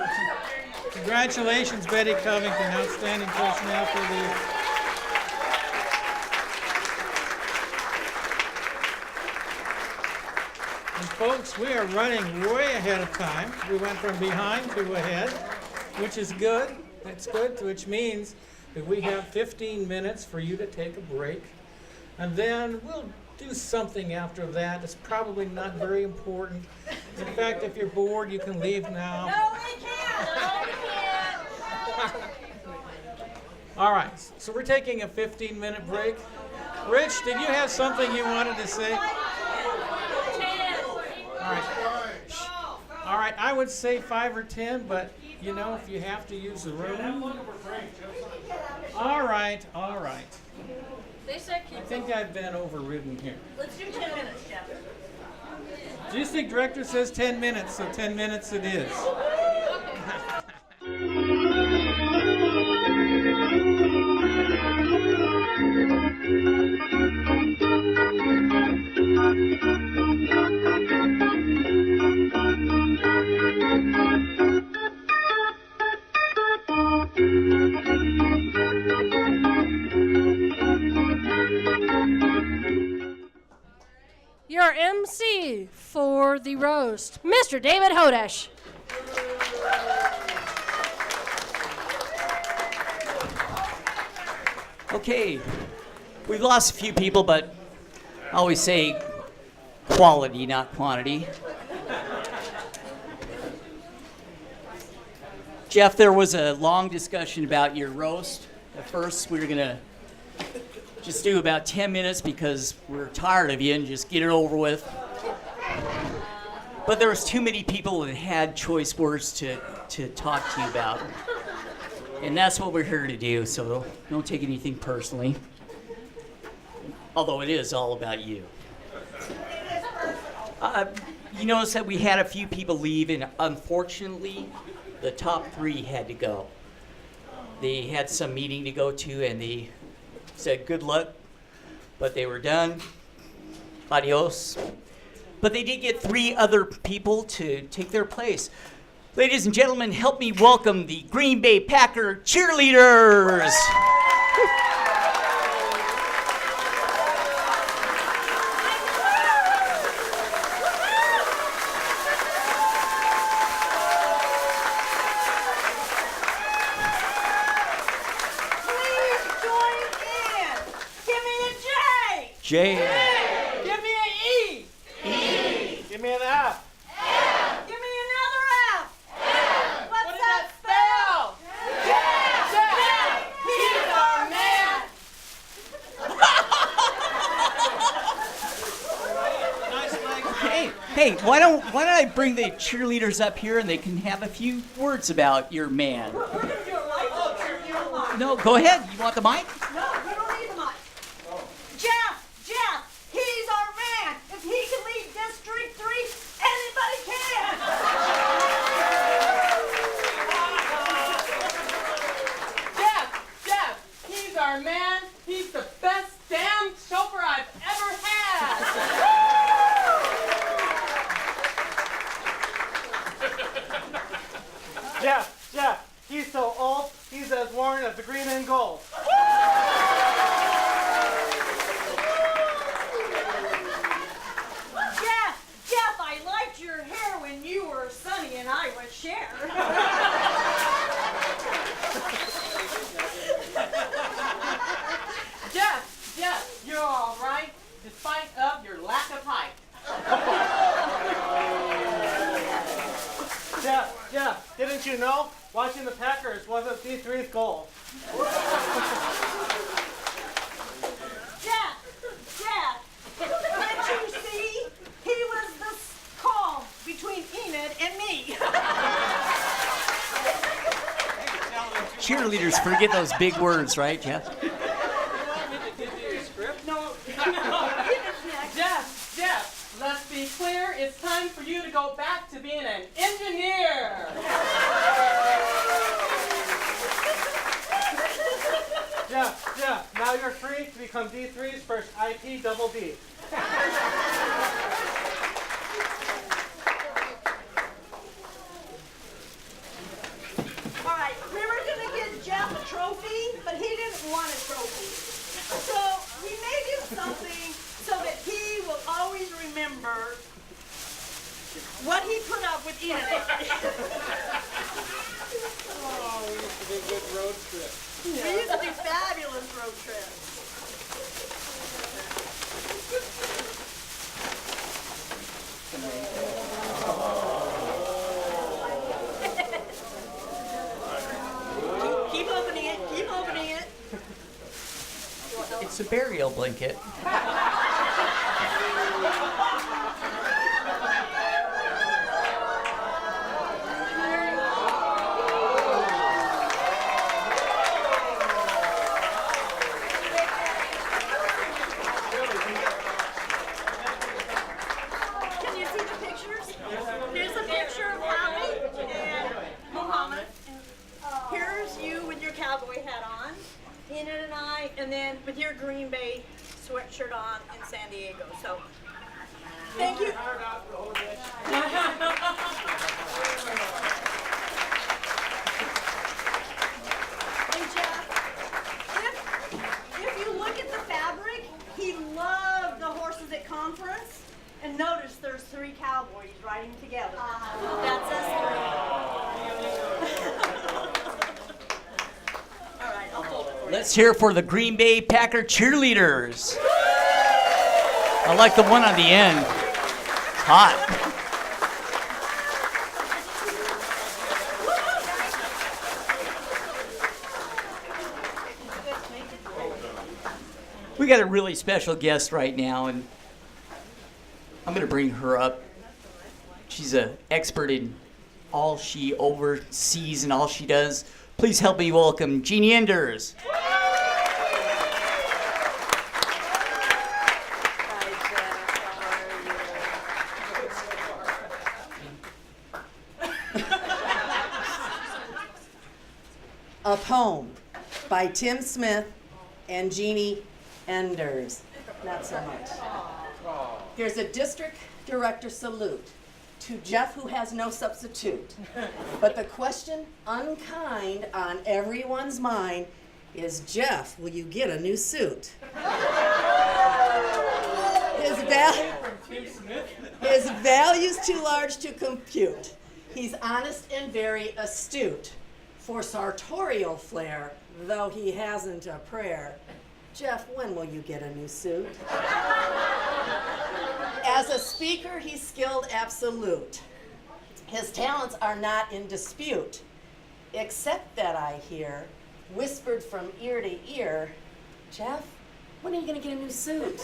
Congratulations, Betty Covington, Outstanding Toastmaster of the Year. And folks, we are running way ahead of time. We went from behind to ahead, which is good. That's good, which means that we have 15 minutes for you to take a break. And then we'll do something after that. It's probably not very important. In fact, if you're bored, you can leave now. No, we can't! No, we can't! All right, so we're taking a 15-minute break. Rich, did you have something you wanted to say? All right. All right, I would say 5 or 10, but you know, if you have to use the room. All right, all right. They said I think I've been overridden here. let's do 10 minutes, Jeff. District Director says 10 minutes, so 10 minutes it is. Celebrity Roast, Mr. David Hodesh. Okay, we've lost a few people, but I always say quality, not quantity. Jeff, there was a long discussion about your roast. At first, we were going to just do about 10 minutes because we're tired of you and just get it over with. But there was too many people that had choice words to talk to you about. And that's what we're here to do, so don't take anything personally. Although it is all about you. You notice that we had a few people leave, and unfortunately, the top 3 had to go. They had some meeting to go to, and they said good luck, but they were done. Adios. But they did get 3 other people to take their place. Ladies and gentlemen, help me welcome the Green Bay Packer cheerleaders. J. Give me an E. E. Give me an F. Give me another F. What's What does that that spell? Jeff. Hey, why don't I bring the cheerleaders up here and they can have a few words about your man? No, go ahead. You want the mic? No, you don't need the mic. Jeff, he's our man. If he can lead District 3, anybody can. Jeff, he's our man. He's the best damn chauffeur I've ever had. Jeff, he's so old, he's as worn as the green and gold. Jeff, I liked your hair when you were Sonny and I was Cher. Jeff, you're all right, despite of your lack of height. Jeff, didn't you know? Watching the Packers wasn't D3's goal. Jeff, can't you see? He was the calm between Enid and me. Cheerleaders forget those big words, right, Jeff? No. Jeff, let's be clear. It's time for you to go back to being an engineer. Jeff, now you're free to become D3's first IP double D. All right, we were going to get Jeff a trophy, but he didn't want a trophy. So we made him something so that he will always remember what he put up with Enid. Oh, we used to do good road trips. We used to do fabulous road trips. Keep opening it. It's a burial blanket. Can you see the pictures? Here's a picture of Howie and Muhammad. Here's you with your cowboy hat on, Enid and I, and then with your Green Bay sweatshirt on in San Diego. So, thank you. And Jeff, if you look at the fabric, he loved the horses at conference. And notice there's 3 cowboys right Let's hear it for the Green Bay Packer cheerleaders. I like the one on the end. It's hot. We got a really special guest right now, and I'm going to bring her up. She's an expert in all she oversees and all she does. Please help me welcome Jeannie Enders. A Poem by Tim Smith and Jeannie Enders. Not so much. There's a district director salute to Jeff, who has no substitute. But the question, unkind on everyone's mind, is Jeff, will you get a new suit? His value's too large to compute. He's honest and very astute. For sartorial flair, though he hasn't a prayer. Jeff, when will you get a new suit? As a speaker, he's skilled absolute. His talents are not in dispute, except that I hear, whispered from ear to ear, Jeff, when are you gonna get a new suit?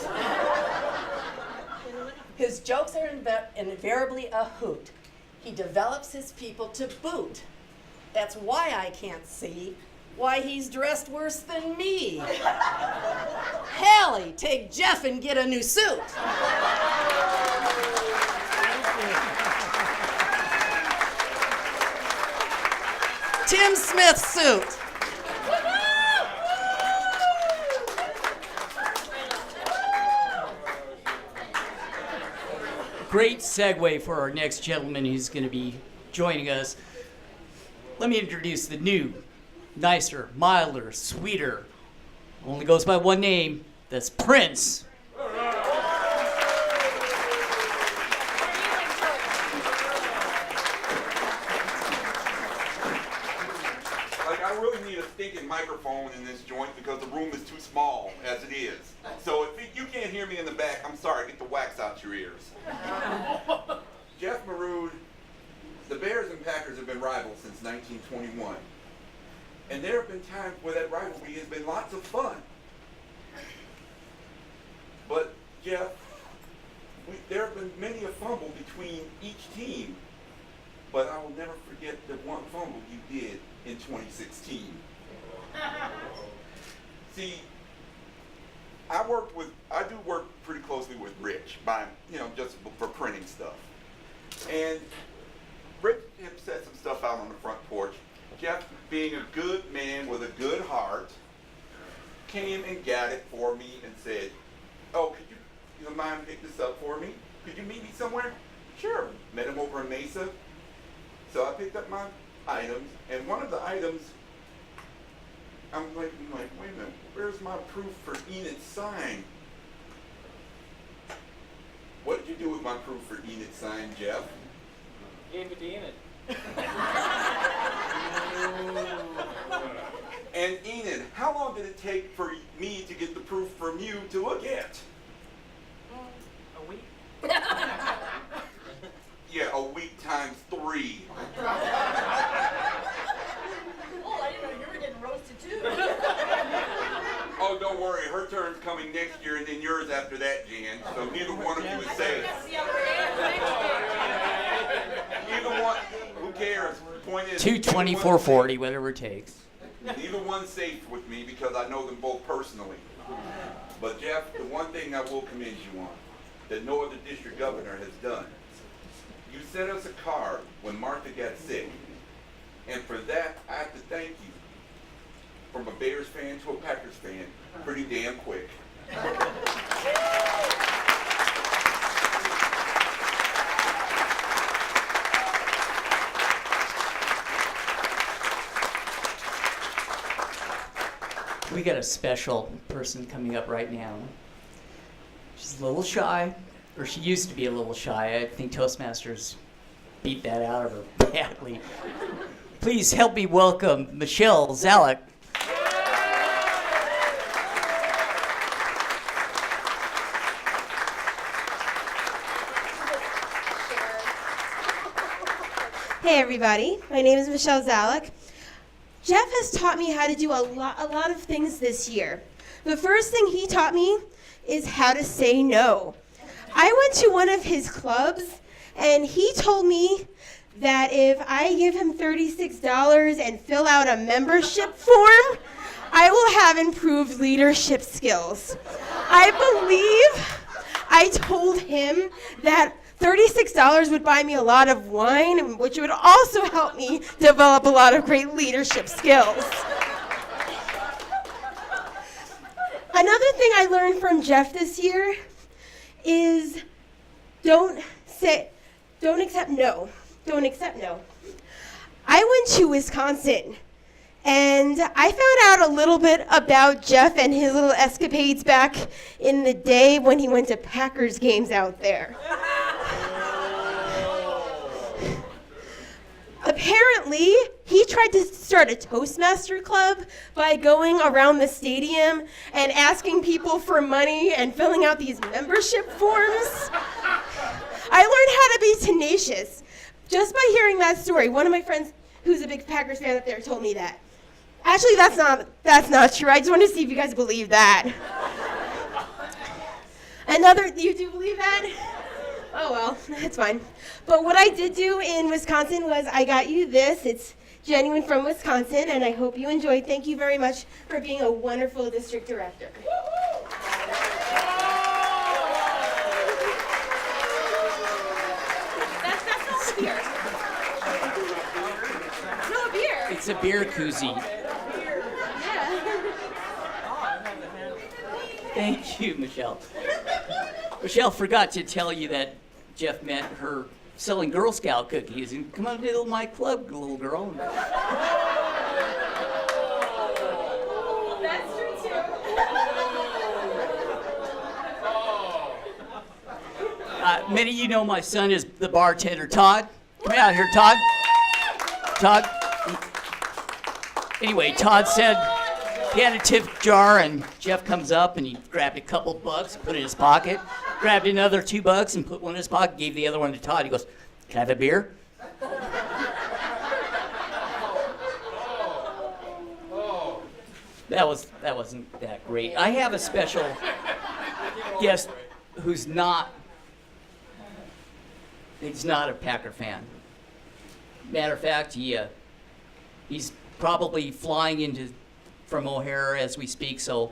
His jokes are invariably a hoot. He develops his people to boot. That's why I can't see why he's dressed worse than me. Hallie, take Jeff and get a new suit. Tim Smith's suit. Great segue for our next gentleman who's going to be joining us. Let me introduce the new, nicer, milder, sweeter, only goes by one name, that's Prince. Like, I really need a stinking microphone in this joint because the room is too small as it is. So if you can't hear me in the back, I'm sorry, get the wax out your ears. Jeff Morud, the Bears and Packers have been rivals since 1921. And there have been times where that rivalry has been lots of fun. But, Jeff, there have been many a fumble between each team. But I will never forget the one fumble you did in 2016. See, I do work pretty closely with Rich, just for printing stuff. And Rich had set some stuff out on the front porch. Jeff, being a good man with a good heart, came and got it for me and said, oh, could you mind pick this up for me? Could you meet me somewhere? Sure. Met him over in Mesa. So I picked up my items, and one of the items, I'm like, wait a minute, where's my proof for Enid's sign? What did you do with my proof for Enid's sign, Jeff? Gave it to Enid. And Enid, how long did it take for me to get the proof from you to look at? A week. Yeah, a week times 3. Oh, I didn't know you were getting roasted too. Oh, don't worry, her turn's coming next year and then yours after that, Jan. So neither one of you is safe. Neither one, who cares? The point is, 224.40, whatever it takes. neither one's safe with me because I know them both personally. But Jeff, the one thing I will commend you on, that no other district governor has done, you sent us a card when Martha got sick. And for that, I have to thank you. From a Bears fan to a Packers fan, pretty damn quick. We got a special person coming up right now. She's a little shy, or she used to be a little shy. I think Toastmasters beat that out of her badly. Please help me welcome Michelle Zalek. Hey everybody, my name is Michelle Zalek. Jeff has taught me how to do a lot of things this year. The first thing he taught me is how to say no. I went to one of his clubs and he told me that if I give him $36 and fill out a membership form, I will have improved leadership skills. I believe I told him that $36 would buy me a lot of wine, which would also help me develop a lot of great leadership skills. Another thing I learned from Jeff this year is don't accept no. Don't accept no. I went to Wisconsin and I found out a little bit about Jeff and his little escapades back in the day when he went to Packers games out there. Apparently, he tried to start a Toastmaster club by going around the stadium and asking people for money and filling out these membership forms. I learned how to be tenacious just by hearing that story. One of my friends who's a big Packers fan up there told me that. Actually, that's not true. I just want to see if you guys believe that. You do believe that? Oh well, that's fine. But what I did do in Wisconsin was I got you this. It's genuine from Wisconsin, and I hope you enjoyed. Thank you very much for being a wonderful district director. That's not a beer. No, a beer. It's a beer koozie. Yeah. Thank you, Michelle. Michelle forgot to tell you that Jeff met her selling Girl Scout cookies, and come on to my club, little girl. That's true too. Many of you know my son is the bartender, Todd. Come out here, Todd. Todd. Anyway, Todd said he had a tip jar, and Jeff comes up and he grabbed a couple bucks, put it in his pocket, grabbed another $2 and put one in his pocket, gave the other one to Todd. He goes, "Can I have a beer?" That wasn't that great. I have a special guest who's he's not a Packer fan. Matter of fact, he's probably flying from O'Hare as we speak, so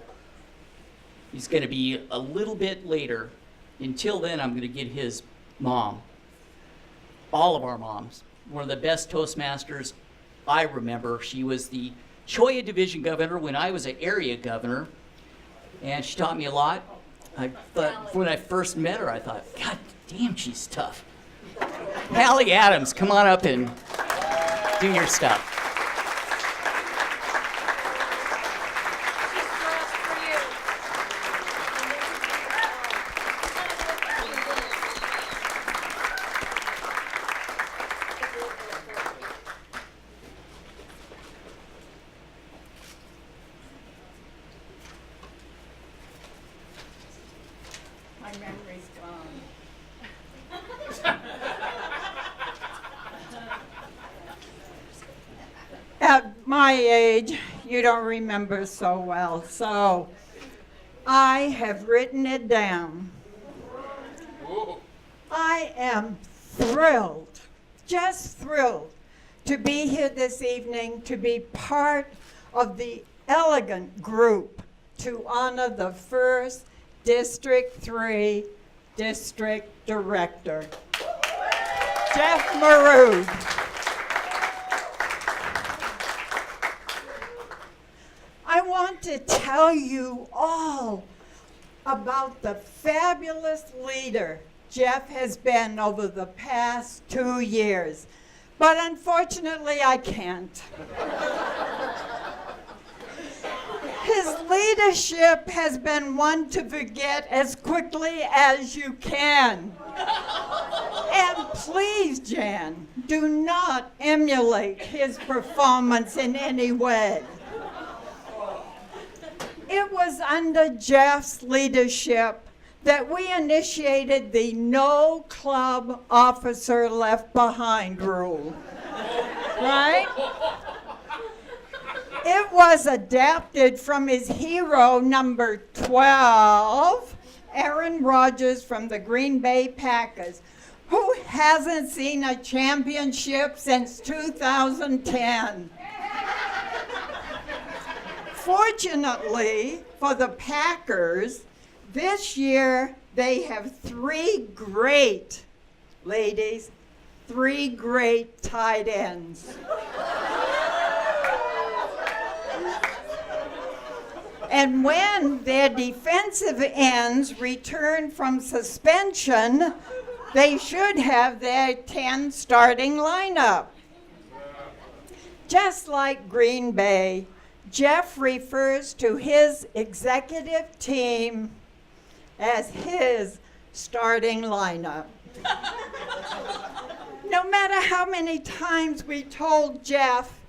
he's going to be a little bit later. Until then, I'm going to get his mom. All of our moms. One of the best Toastmasters I remember. She was the Choya Division governor when I was an area governor, and she taught me a lot. I thought, when I first met her, I thought, God damn, she's tough. Hallie Adams, come on up and do your stuff. My memory's gone. At my age, you don't remember so well, so I have written it down. I am thrilled, just thrilled, to be here this evening, to be part of the elegant group to honor the first District 3 District Director, Jeff Morud. I want to tell you all about the fabulous leader Jeff has been over the past 2 years, but unfortunately I can't. His leadership has been one to forget as quickly as you can. And please, Jan, do not emulate his performance in any way. It was under Jeff's leadership that we initiated the No Club Officer Left Behind rule. right? It was adapted from his hero number 12, Aaron Rodgers from the Green Bay Packers, who hasn't seen a championship since 2010. Fortunately for the Packers, this year they have three great tight ends. And when their defensive ends return from suspension, they should have their 10 starting lineup. Just like Green Bay, Jeff refers to his executive team as his starting lineup. No matter how many times we told Jeff,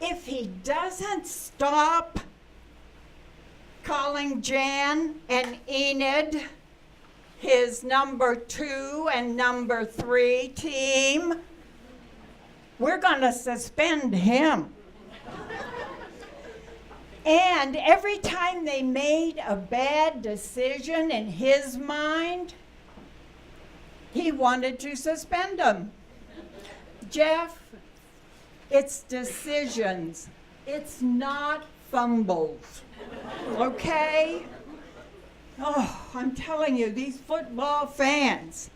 if he doesn't stop calling Jan and Enid his number 2 and number 3 team, we're going to suspend him. And every time they made a bad decision in his mind, he wanted to suspend them. Jeff, it's decisions. It's not fumbles. Okay? Oh, I'm telling you, these football fans.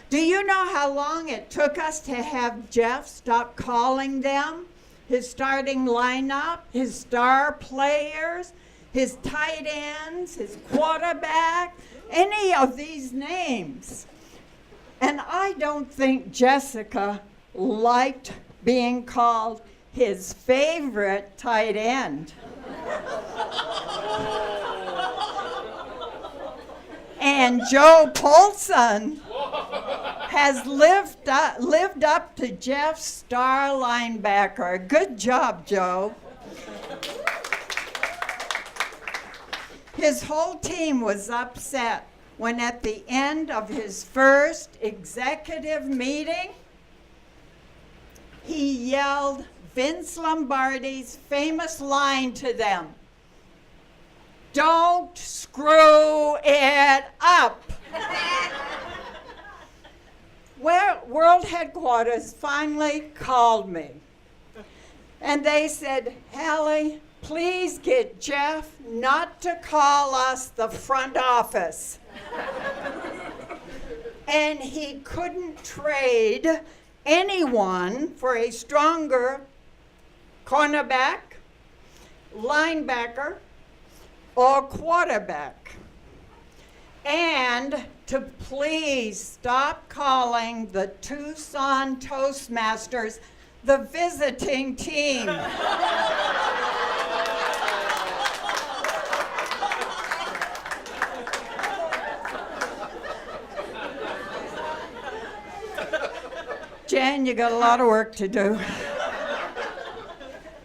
Do you know how long it took us to have Jeff stop calling them his starting lineup, his star players, his tight ends, his quarterback, any of these names? And I don't think Jessica liked being called his favorite tight end. And Joe Paulson has lived up to Jeff's star linebacker. Good job, Joe. His whole team was upset when at the end of his first executive meeting, he yelled Vince Lombardi's famous line to them: "Don't screw it up." World headquarters finally called me, and they said, "Hallie, please get Jeff not to call us the front office." And he couldn't trade anyone for a stronger cornerback, linebacker, or quarterback. And to please stop calling the Tucson Toastmasters the visiting team. Jan, you got a lot of work to do.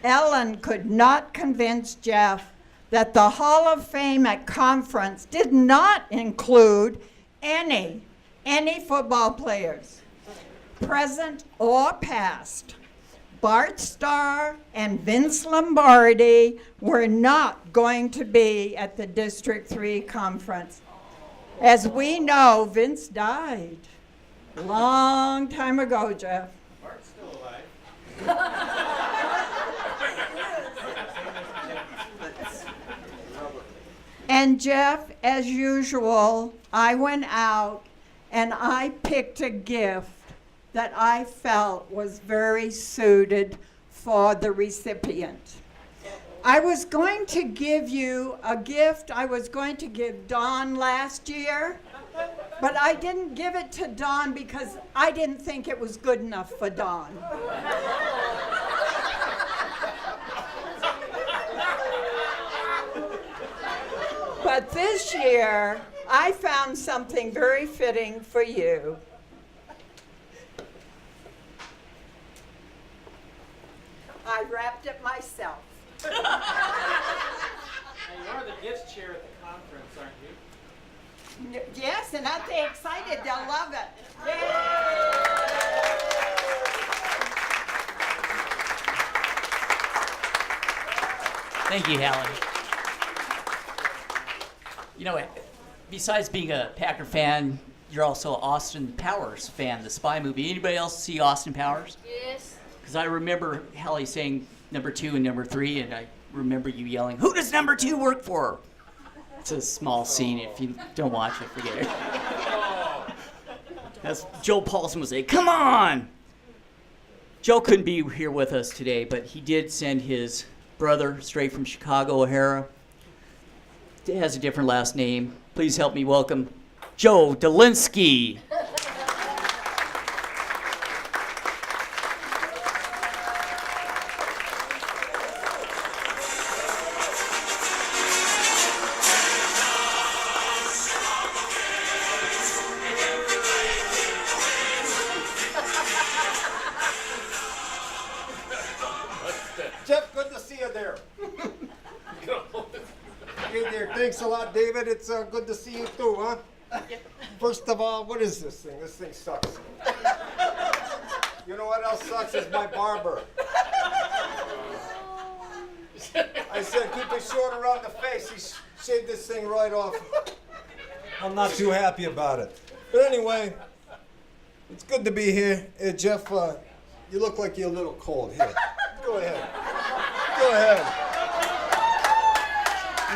Ellen could not convince Jeff that the Hall of Fame at conference did not include any football players, present or past. Bart Starr and Vince Lombardi were not going to be at the District 3 conference. As we know, Vince died a long time ago, Jeff. Mark's still alive. And Jeff, as usual, I went out and I picked a gift that I felt was very suited for the recipient. I was going to give you a gift I was going to give Dawn last year, but I didn't give it to Dawn because I didn't think it was good enough for Dawn. But this year, I found something very fitting for you. I wrapped it myself. Now, you are the gifts chair at the conference, aren't you? Yes, and aren't they excited? They'll love it. Yay! Thank you, Hallie. You know, besides being a Packer fan, you're also an Austin Powers fan, the spy movie. Anybody else see Austin Powers? Yes. Because I remember Hallie saying number 2 and number 3, and I remember you yelling, "Who does number 2 work for?" It's a small scene. If you don't watch it, forget it. As Joe Paulson would say, "Come on!" Joe couldn't be here with us today, but he did send his brother straight from Chicago, O'Hara. He has a different last name. Please help me welcome Joe Delinsky. Jeff, good to see you there. Hey there, thanks a lot, David. It's good to see you too, huh? First of all, what is this thing? This thing sucks. You know what else sucks is my barber. I said keep it short around the face. He shaved this thing right off. I'm not too happy about it. But anyway, it's good to be here. Hey, Jeff, you look like you're a little cold. Here, go ahead. Go ahead.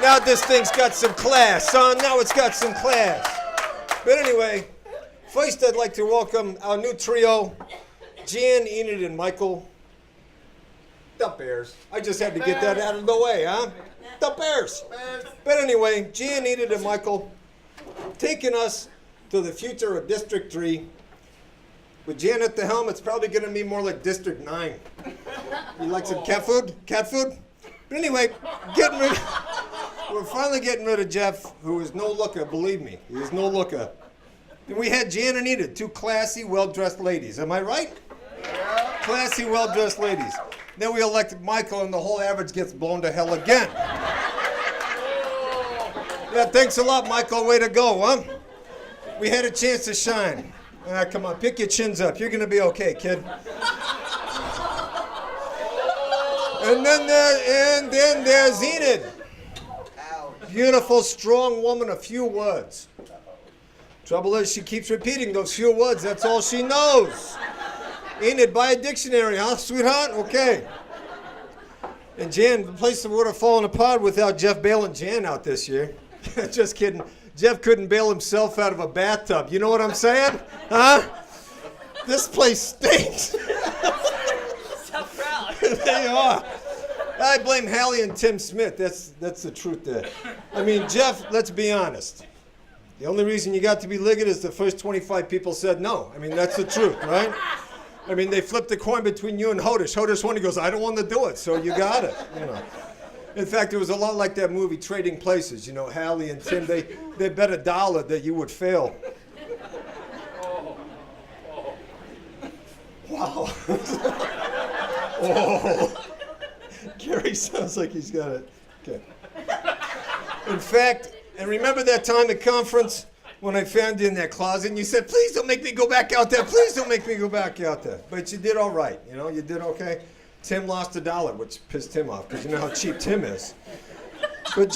Now this thing's got some class, son. Now it's got some class. But anyway, first I'd like to welcome our new trio, Jan, Enid, and Michael. The Bears. I just had to get that out of the way, huh? The Bears. But anyway, Jan, Enid, and Michael taking us to the future of District 3. With Jan at the helm, it's probably going to be more like District 9. You like some cat food? Cat food? But anyway, we're finally getting rid of Jeff, who is no looker, believe me. He is no looker. And we had Jan and Enid, 2 classy, well-dressed ladies. Am I right? Yeah. Classy, well-dressed ladies. Then we elected Michael, and the whole average gets blown to hell again. Yeah, thanks a lot, Michael. Way to go, huh? We had a chance to shine. All right, come on, pick your chins up. You're going to be okay, kid. And then there's Enid. Beautiful, strong woman, a few words. Trouble is, she keeps repeating those few words. That's all she knows. Enid, buy a dictionary, huh, sweetheart? Okay. And Jan, the place would have fallen apart without Jeff bailing Jan out this year. Just kidding. Jeff couldn't bail himself out of a bathtub. You know what I'm saying? Huh? This place stinks. So proud. They are. I blame Hallie and Tim Smith. That's the truth there. I mean, Jeff, let's be honest. The only reason you got to be ligged is the first 25 people said no. I mean, that's the truth, right? I mean, they flipped the coin between you and Hodesh. Hodesh won. He goes, I don't want to do it, so you got it. You know. In fact, it was a lot like that movie, Trading Places. You know, Hallie and Tim, they bet $1 that you would fail. Wow. Oh. Gary sounds like he's got it. Okay. In fact, and remember that time at conference when I found you in that closet and you said, please don't make me go back out there. Please don't make me go back out there. But you did all right. You know, you did okay. Tim lost $1, which pissed Tim off because you know how cheap Tim is. But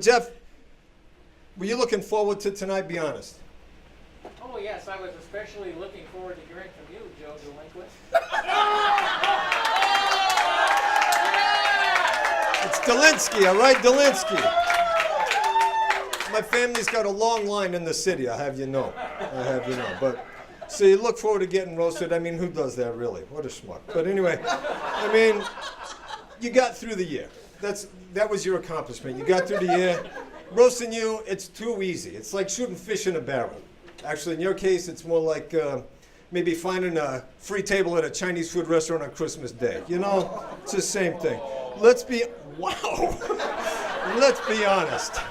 Jeff, were you looking forward to tonight? Be honest. Oh, yes, I was especially looking forward to hearing from you, Joe Delinquent. It's Delinsky, all right? Delinsky. My family's got a long line in the city, I have you know. But, so you look forward to getting roasted. I mean, who does that really? What a schmuck. But anyway, I mean, you got through the year. That was your accomplishment. You got through the year. Roasting you, it's too easy. It's like shooting fish in a barrel. Actually, in your case, it's more like maybe finding a free table at a Chinese food restaurant on Christmas Day. You know, it's the same thing. Let's be honest.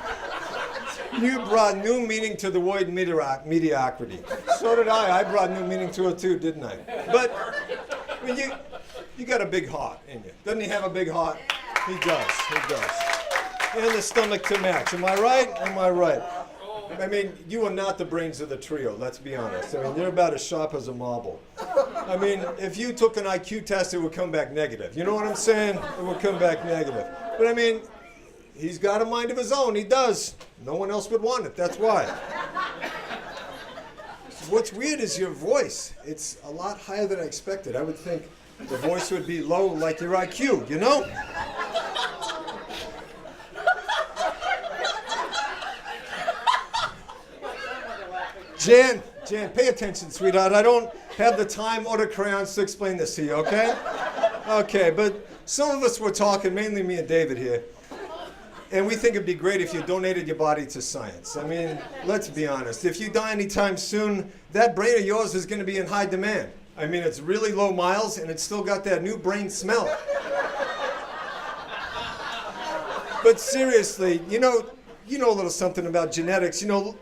You brought new meaning to the word mediocrity. So did I. I brought new meaning to it too, didn't I? But I mean, you got a big heart in you. Doesn't he have a big heart? He does. And the stomach to match. Am I right? I mean, you are not the brains of the trio, let's be honest. I mean, you're about as sharp as a marble. I mean, if you took an IQ test, it would come back negative. You know what I'm saying? It would come back negative. But I mean, he's got a mind of his own. He does. No one else would want it. That's why. What's weird is your voice. It's a lot higher than I expected. I would think the voice would be low like your IQ, you know? Jan, pay attention, sweetheart. I don't have the time or the crayons to explain this to you, okay? Okay, but some of us were talking, mainly me and David here, and we think it'd be great if you donated your body to science. I mean, let's be honest. If you die anytime soon, that brain of yours is going to be in high demand. I mean, it's really low miles, and it's still got that new brain smell. But seriously, you know a little something about genetics. You know,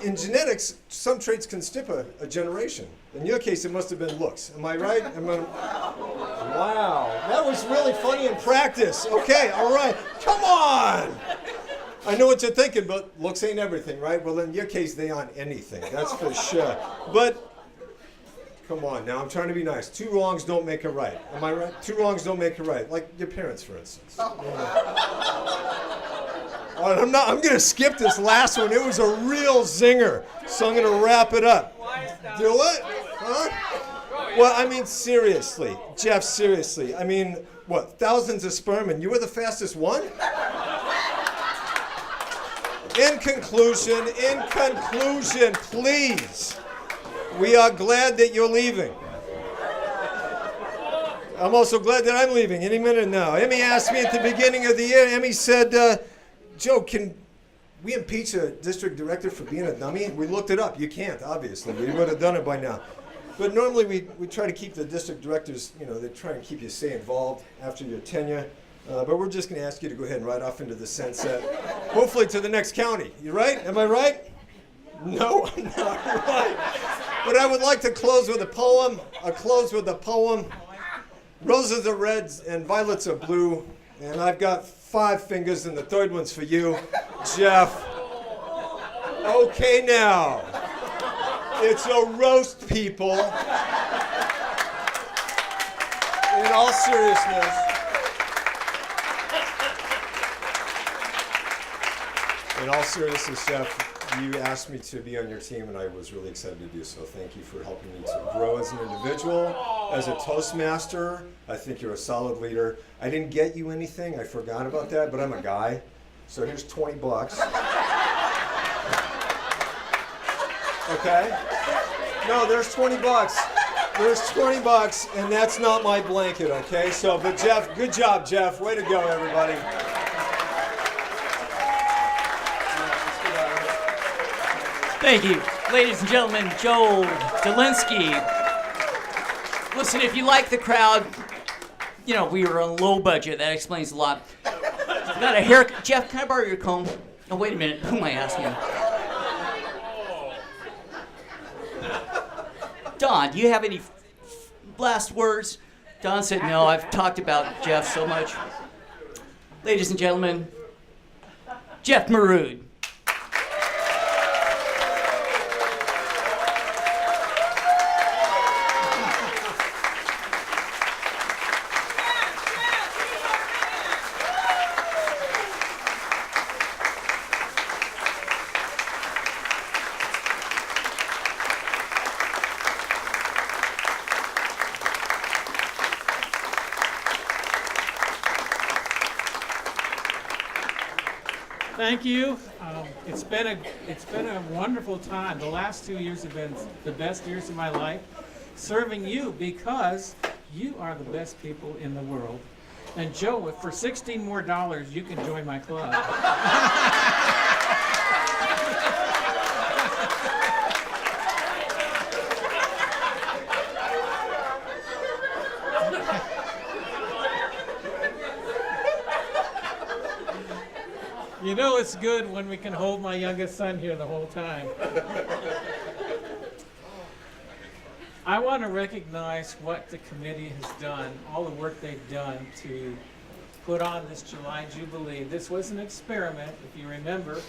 in genetics, some traits can skip a generation. In your case, it must have been looks. Am I right? Wow, that was really funny in practice. Okay, all right, come on. I know what you're thinking, but looks ain't everything, right? Well, in your case, they aren't anything. That's for sure. But come on now, I'm trying to be nice. 2 wrongs don't make a right. Am I right? 2 wrongs don't make a right. Like your parents, for instance. All right, I'm gonna skip this last one. It was a real zinger, so I'm gonna wrap it up. Do what? Huh? Well, I mean, seriously, Jeff, seriously. I mean, what, thousands of sperm and you were the fastest one? In conclusion, please, we are glad that you're leaving. I'm also glad that I'm leaving any minute now. Emmy asked me at the beginning of the year, Emmy said, Joe, can we impeach a district director for being a dummy? We looked it up. You can't, obviously. We would have done it by now. But normally we try to keep the district directors, they try and keep you stay involved after your tenure. But we're just going to ask you to go ahead and ride off into the sunset, hopefully to the next county. You right? Am I right? No, I'm not right. But I would like to close with a poem. I'll close with a poem. Roses are red and violets are blue. And I've got 5 fingers and the third one's for you, Jeff. Okay now. It's a roast, people. In all seriousness. In all seriousness, Jeff, you asked me to be on your team, and I was really excited to do so. Thank you for helping me to grow as an individual, as a Toastmaster. I think you're a solid leader. I didn't get you anything. I forgot about that, but I'm a guy. So here's $20. Okay? No, there's $20. There's $20, and that's not my blanket, okay? So, but Jeff, good job, Jeff. Way to go, everybody. Thank you. Ladies and gentlemen, Joe Delinsky. Listen, if you like the crowd, we were on low budget. That explains a lot. Got a haircut. Jeff, can I borrow your comb? Oh, wait a minute. Who am I asking? Don, do you have any last words? Don said no. I've talked about Jeff so much. Ladies and gentlemen, Jeff Morud. Thank you. It's been a wonderful time. The last 2 years have been the best years of my life, serving you because you are the best people in the world. And Joe, for $16 more, you can join my club. It's good when we can hold my youngest son here the whole time. I want to recognize what the committee has done, all the work they've done to put on this July Jubilee. This was an experiment. If you remember,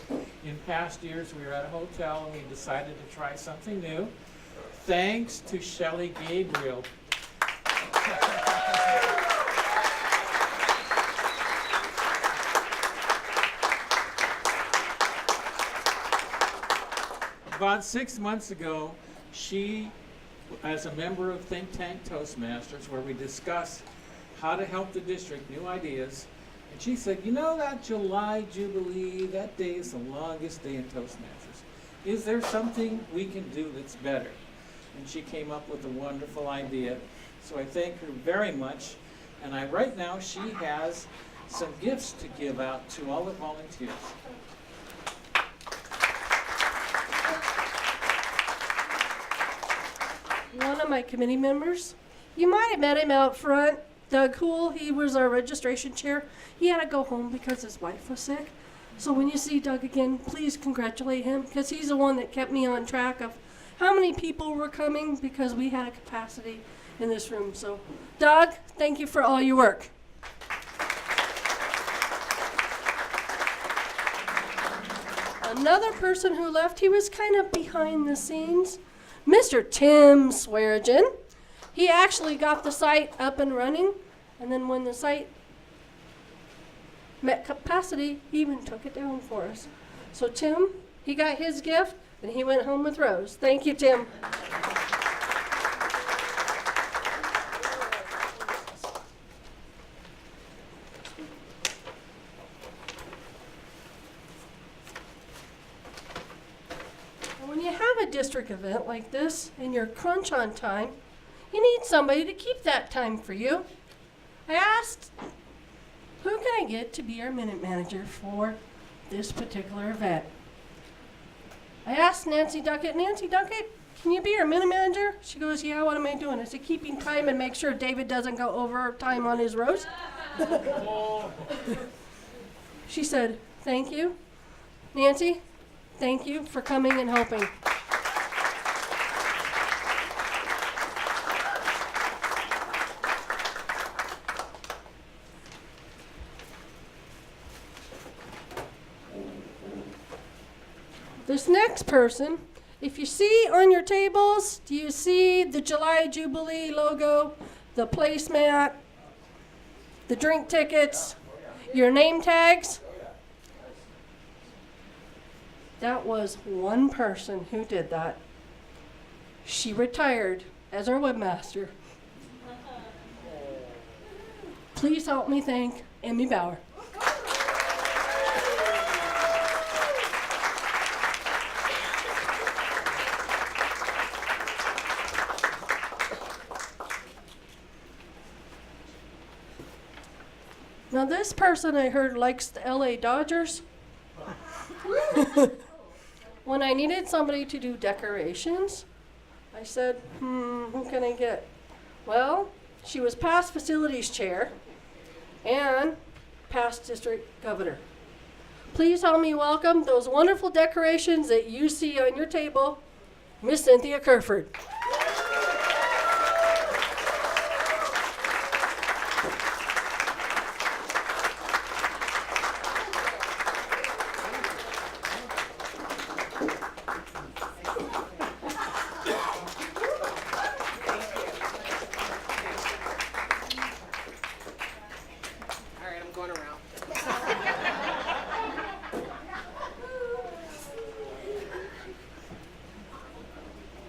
in past years we were at a hotel and we decided to try something new. Thanks to Shelley Gabriel. About 6 months ago, she, as a member of Think Tank Toastmasters, where we discuss how to help the district, new ideas, and she said, you know that July Jubilee, that day is the longest day in Toastmasters. Is there something we can do that's better? And she came up with a wonderful idea. So I thank her very much. And right now she has some gifts to give out to all the volunteers. One of my committee members, you might have met him out front, Doug Hool. He was our registration chair. He had to go home because his wife was sick. So when you see Doug again, please congratulate him, because he's the one that kept me on track of how many people were coming, because we had a capacity in this room. So Doug, thank you for all your work. Another person who left, he was kind of behind the scenes, Mr. Tim Swearigan. He actually got the site up and running, and then when the site met capacity, he even took it down for us. So Tim, he got his gift, and he went home with Rose. Thank you, Tim. And when you have a district event like this, and you're crunch on time, you need somebody to keep that time for you. I asked, who can I get to be our minute manager for this particular event? I asked Nancy Duckett, can you be our minute manager? She goes, yeah, what am I doing? I said, keeping time and make sure David doesn't go over time on his roast. She said, thank you. Nancy, thank you for coming and helping. This next person, if you see on your tables, do you see the July Jubilee logo, the placemat, the drink tickets, your name tags? That was one person who did that. She retired as our webmaster. Please help me thank Emmy Bauer. Now this person I heard likes the LA Dodgers. When I needed somebody to do decorations, I said, who can I get? Well, she was past facilities chair and past district governor. Please help me welcome those wonderful decorations that you see on your table, Miss Cynthia Kerford.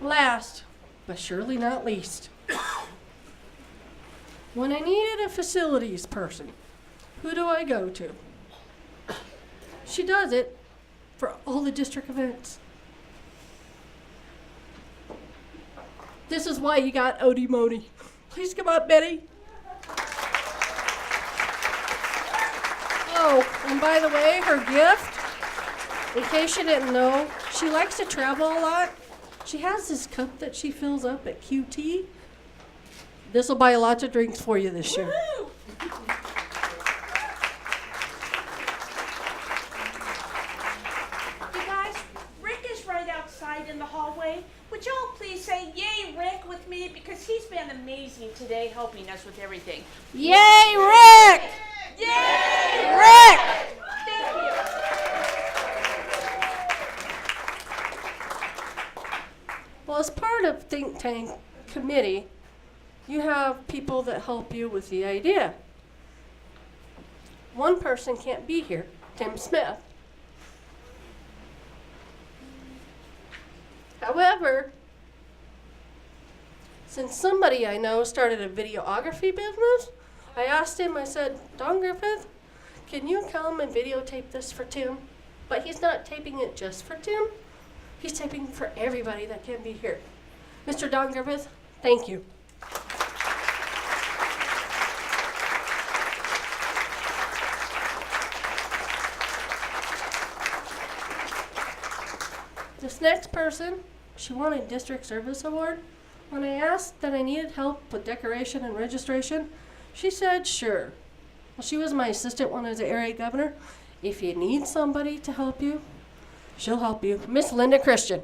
Last, but surely not least, when I needed a facilities person, who do I go to? She does it for all the district events. This is why you got Odie Modi. Please come up, Betty. Oh, and by the way, her gift, in case you didn't know, she likes to travel a lot. She has this cup that she fills up at QT. This will buy lots of drinks for you this year. You guys, Rick is right outside in the hallway. Would y'all please say yay Rick with me, because he's been amazing today helping us with everything. Yay, Rick! Yay! Rick! Thank you. Well, as part of think tank committee, you have people that help you with the idea. One person can't be here, Tim Smith. However, since somebody I know started a videography business, I asked him, I said, Don Griffith, can you come and videotape this for Tim? But he's not taping it just for Tim. He's taping for everybody that can be here. Mr. Don Griffith, thank you. This next person, she won a District Service Award. When I asked that I needed help with decoration and registration, she said sure. Well, she was my assistant when I was the area governor. If you need somebody to help you, she'll help you. Miss Linda Christian.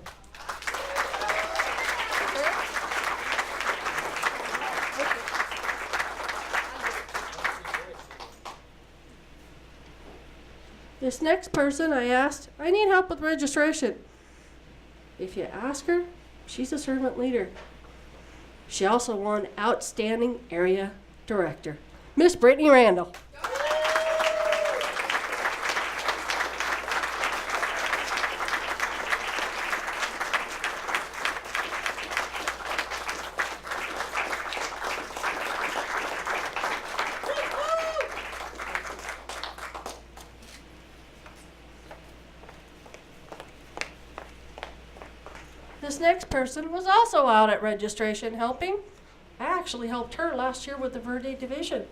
This next person I asked, I need help with registration. If you ask her, she's a servant leader. She also won Outstanding Area Director, Miss Brittany Randall. This next person was also out at registration helping. I actually helped her last year with the Verde Division.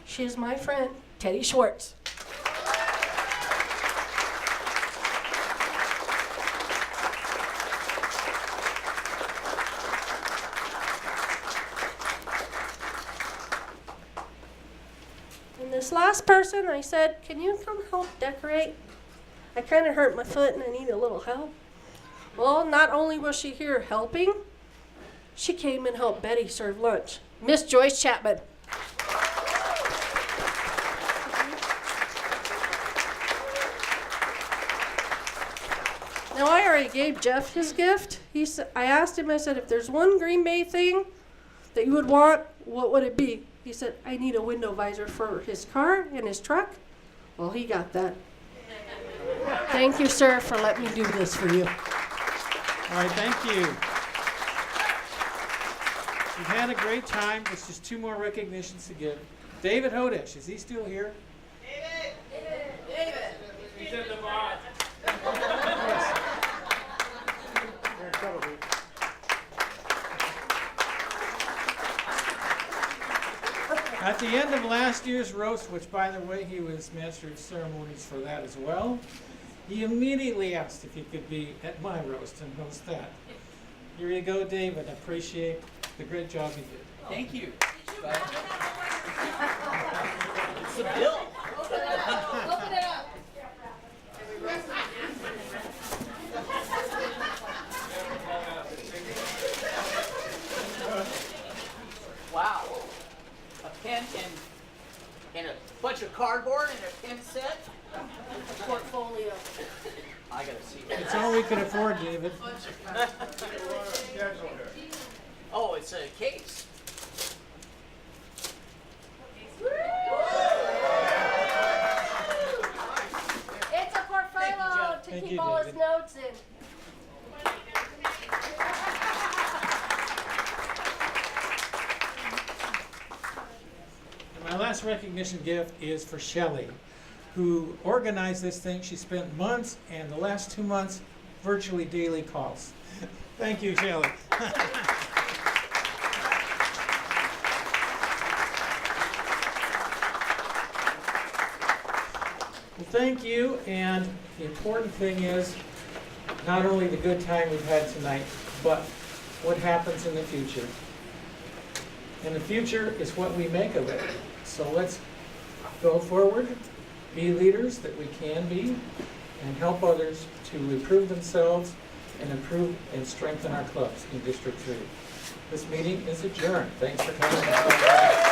She is my friend, Teddy Schwartz. And this last person, I said, can you come help decorate? I kind of hurt my foot and I need a little help. Well, not only was she here helping, she came and helped Betty serve lunch. Miss Joyce Chapman. Now, I already gave Jeff his gift. I asked him, I said, if there's one Green Bay thing that you would want, what would it be? He said, I need a window visor for his car and his truck. Well, he got that. Thank you, sir, for letting me do this for you. All right, thank you. We've had a great time. There's just two more recognitions to give. David Hodesh, is he still here? David! He's in the box. At the end of last year's roast, which by the way, he was master of ceremonies for that as well, he immediately asked if he could be at my roast and host that. Here you go, David. I appreciate the great job you did. Thank you. It's a bill. Open it up. Wow. A pen and a bunch of cardboard and a pen set. Portfolio. I gotta see It's all we can afford, David. Oh, it's a case. It's a portfolio to Thank keep you, all his David. notes in. And my last recognition gift is for Shelley, who organized this thing. She spent months and the last 2 months virtually daily calls. Thank you, Shelley. Well, thank you, and the important thing is not only the good time we've had tonight, but what happens in the future. And the future is what we make of it. So let's go forward, be leaders that we can be, and help others to improve themselves and improve and strengthen our clubs in District 3. This meeting is adjourned. Thanks for coming.